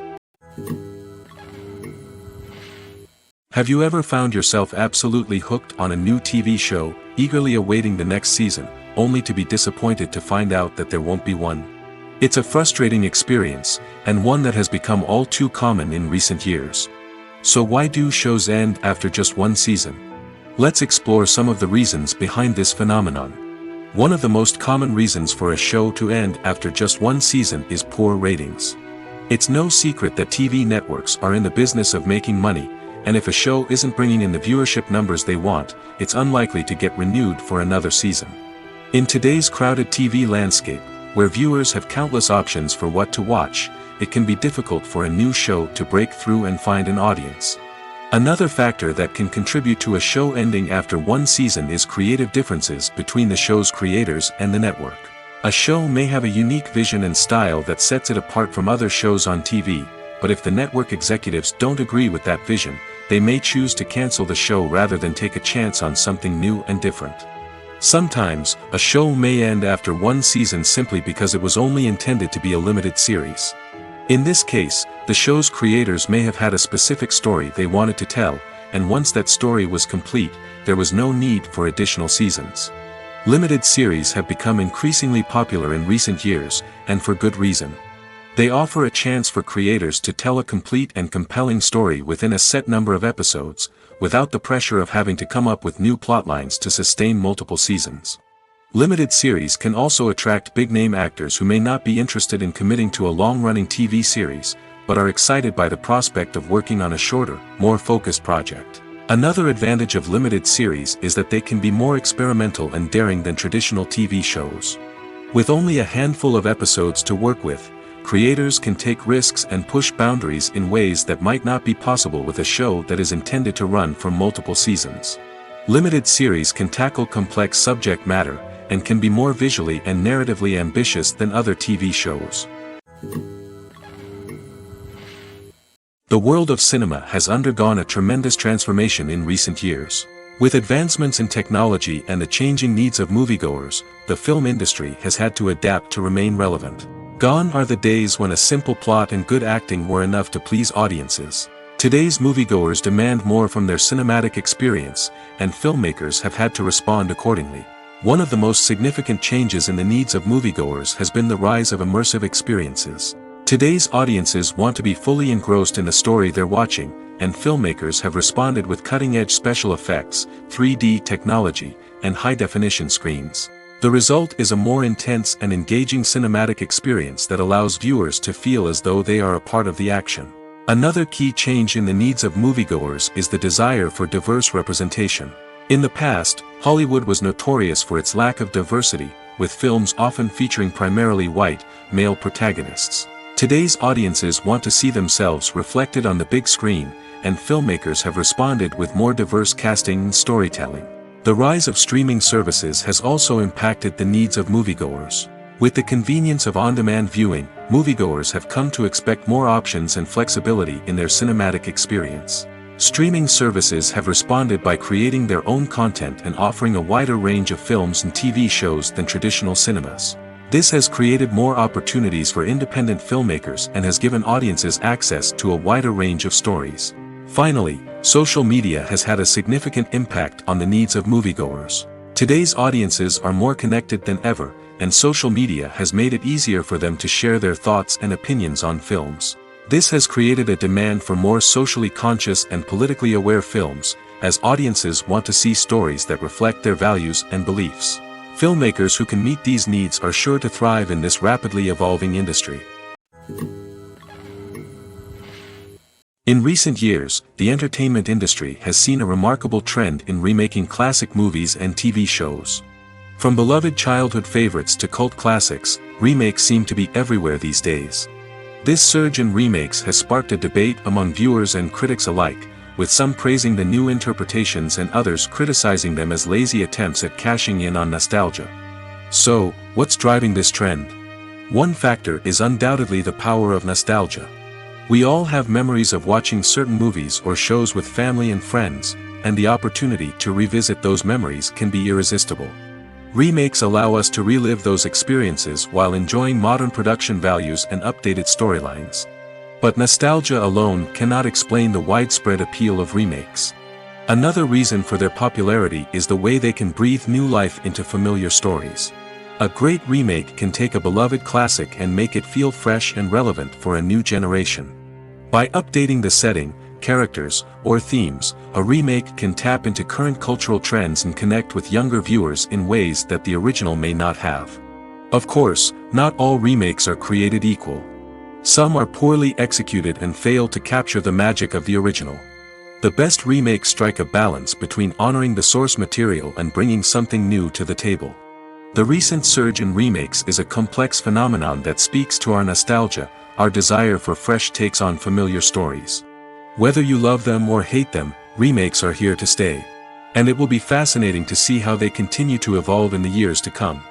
Have you ever found yourself absolutely hooked on a new TV show, eagerly awaiting the next season, only to be disappointed to find out that there won't be one? It's a frustrating experience, and one that has become all too common in recent years. So why do shows end after just one season? Let's explore some of the reasons behind this phenomenon. One of the most common reasons for a show to end after just one season is poor ratings. It's no secret that TV networks are in the business of making money, and if a show isn't bringing in the viewership numbers they want, it's unlikely to get renewed for another season. In today's crowded TV landscape, where viewers have countless options for what to watch, it can be difficult for a new show to break through and find an audience. Another factor that can contribute to a show ending after one season is creative differences between the show's creators and the network. A show may have a unique vision and style that sets it apart from other shows on TV, but if the network executives don't agree with that vision, they may choose to cancel the show rather than take a chance on something new and different. Sometimes, a show may end after one season simply because it was only intended to be a limited series. In this case, the show's creators may have had a specific story they wanted to tell, and once that story was complete, there was no need for additional seasons. Limited series have become increasingly popular in recent years, and for good reason. They offer a chance for creators to tell a complete and compelling story within a set number of episodes, without the pressure of having to come up with new plotlines to sustain multiple seasons. Limited series can also attract big-name actors who may not be interested in committing to a long-running TV series, but are excited by the prospect of working on a shorter, more focused project. Another advantage of limited series is that they can be more experimental and daring than traditional TV shows. With only a handful of episodes to work with, creators can take risks and push boundaries in ways that might not be possible with a show that is intended to run for multiple seasons. Limited series can tackle complex subject matter, and can be more visually and narratively ambitious than other TV shows. The world of cinema has undergone a tremendous transformation in recent years. With advancements in technology and the changing needs of moviegoers, the film industry has had to adapt to remain relevant. Gone are the days when a simple plot and good acting were enough to please audiences. Today's moviegoers demand more from their cinematic experience, and filmmakers have had to respond accordingly. One of the most significant changes in the needs of moviegoers has been the rise of immersive experiences. Today's audiences want to be fully engrossed in the story they're watching, and filmmakers have responded with cutting-edge special effects, 3D technology, and high-definition screens. The result is a more intense and engaging cinematic experience that allows viewers to feel as though they are a part of the action. Another key change in the needs of moviegoers is the desire for diverse representation. In the past, Hollywood was notorious for its lack of diversity, with films often featuring primarily white, male protagonists. Today's audiences want to see themselves reflected on the big screen, and filmmakers have responded with more diverse casting and storytelling. The rise of streaming services has also impacted the needs of moviegoers. With the convenience of on-demand viewing, moviegoers have come to expect more options and flexibility in their cinematic experience. Streaming services have responded by creating their own content and offering a wider range of films and TV shows than traditional cinemas. This has created more opportunities for independent filmmakers and has given audiences access to a wider range of stories. Finally, social media has had a significant impact on the needs of moviegoers. Today's audiences are more connected than ever, and social media has made it easier for them to share their thoughts and opinions on films. This has created a demand for more socially conscious and politically aware films, as audiences want to see stories that reflect their values and beliefs. Filmmakers who can meet these needs are sure to thrive in this rapidly evolving industry. In recent years, the entertainment industry has seen a remarkable trend in remaking classic movies and TV shows. From beloved childhood favorites to cult classics, remakes seem to be everywhere these days. This surge in remakes has sparked a debate among viewers and critics alike, with some praising the new interpretations and others criticizing them as lazy attempts at cashing in on nostalgia. So, what's driving this trend? One factor is undoubtedly the power of nostalgia. We all have memories of watching certain movies or shows with family and friends, and the opportunity to revisit those memories can be irresistible. Remakes allow us to relive those experiences while enjoying modern production values and updated storylines. But nostalgia alone cannot explain the widespread appeal of remakes. Another reason for their popularity is the way they can breathe new life into familiar stories. A great remake can take a beloved classic and make it feel fresh and relevant for a new generation. By updating the setting, characters, or themes, a remake can tap into current cultural trends and connect with younger viewers in ways that the original may not have. Of course, not all remakes are created equal. Some are poorly executed and fail to capture the magic of the original. The best remakes strike a balance between honoring the source material and bringing something new to the table. The recent surge in remakes is a complex phenomenon that speaks to our nostalgia, our desire for fresh takes on familiar stories. Whether you love them or hate them, remakes are here to stay. And it will be fascinating to see how they continue to evolve in the years to come.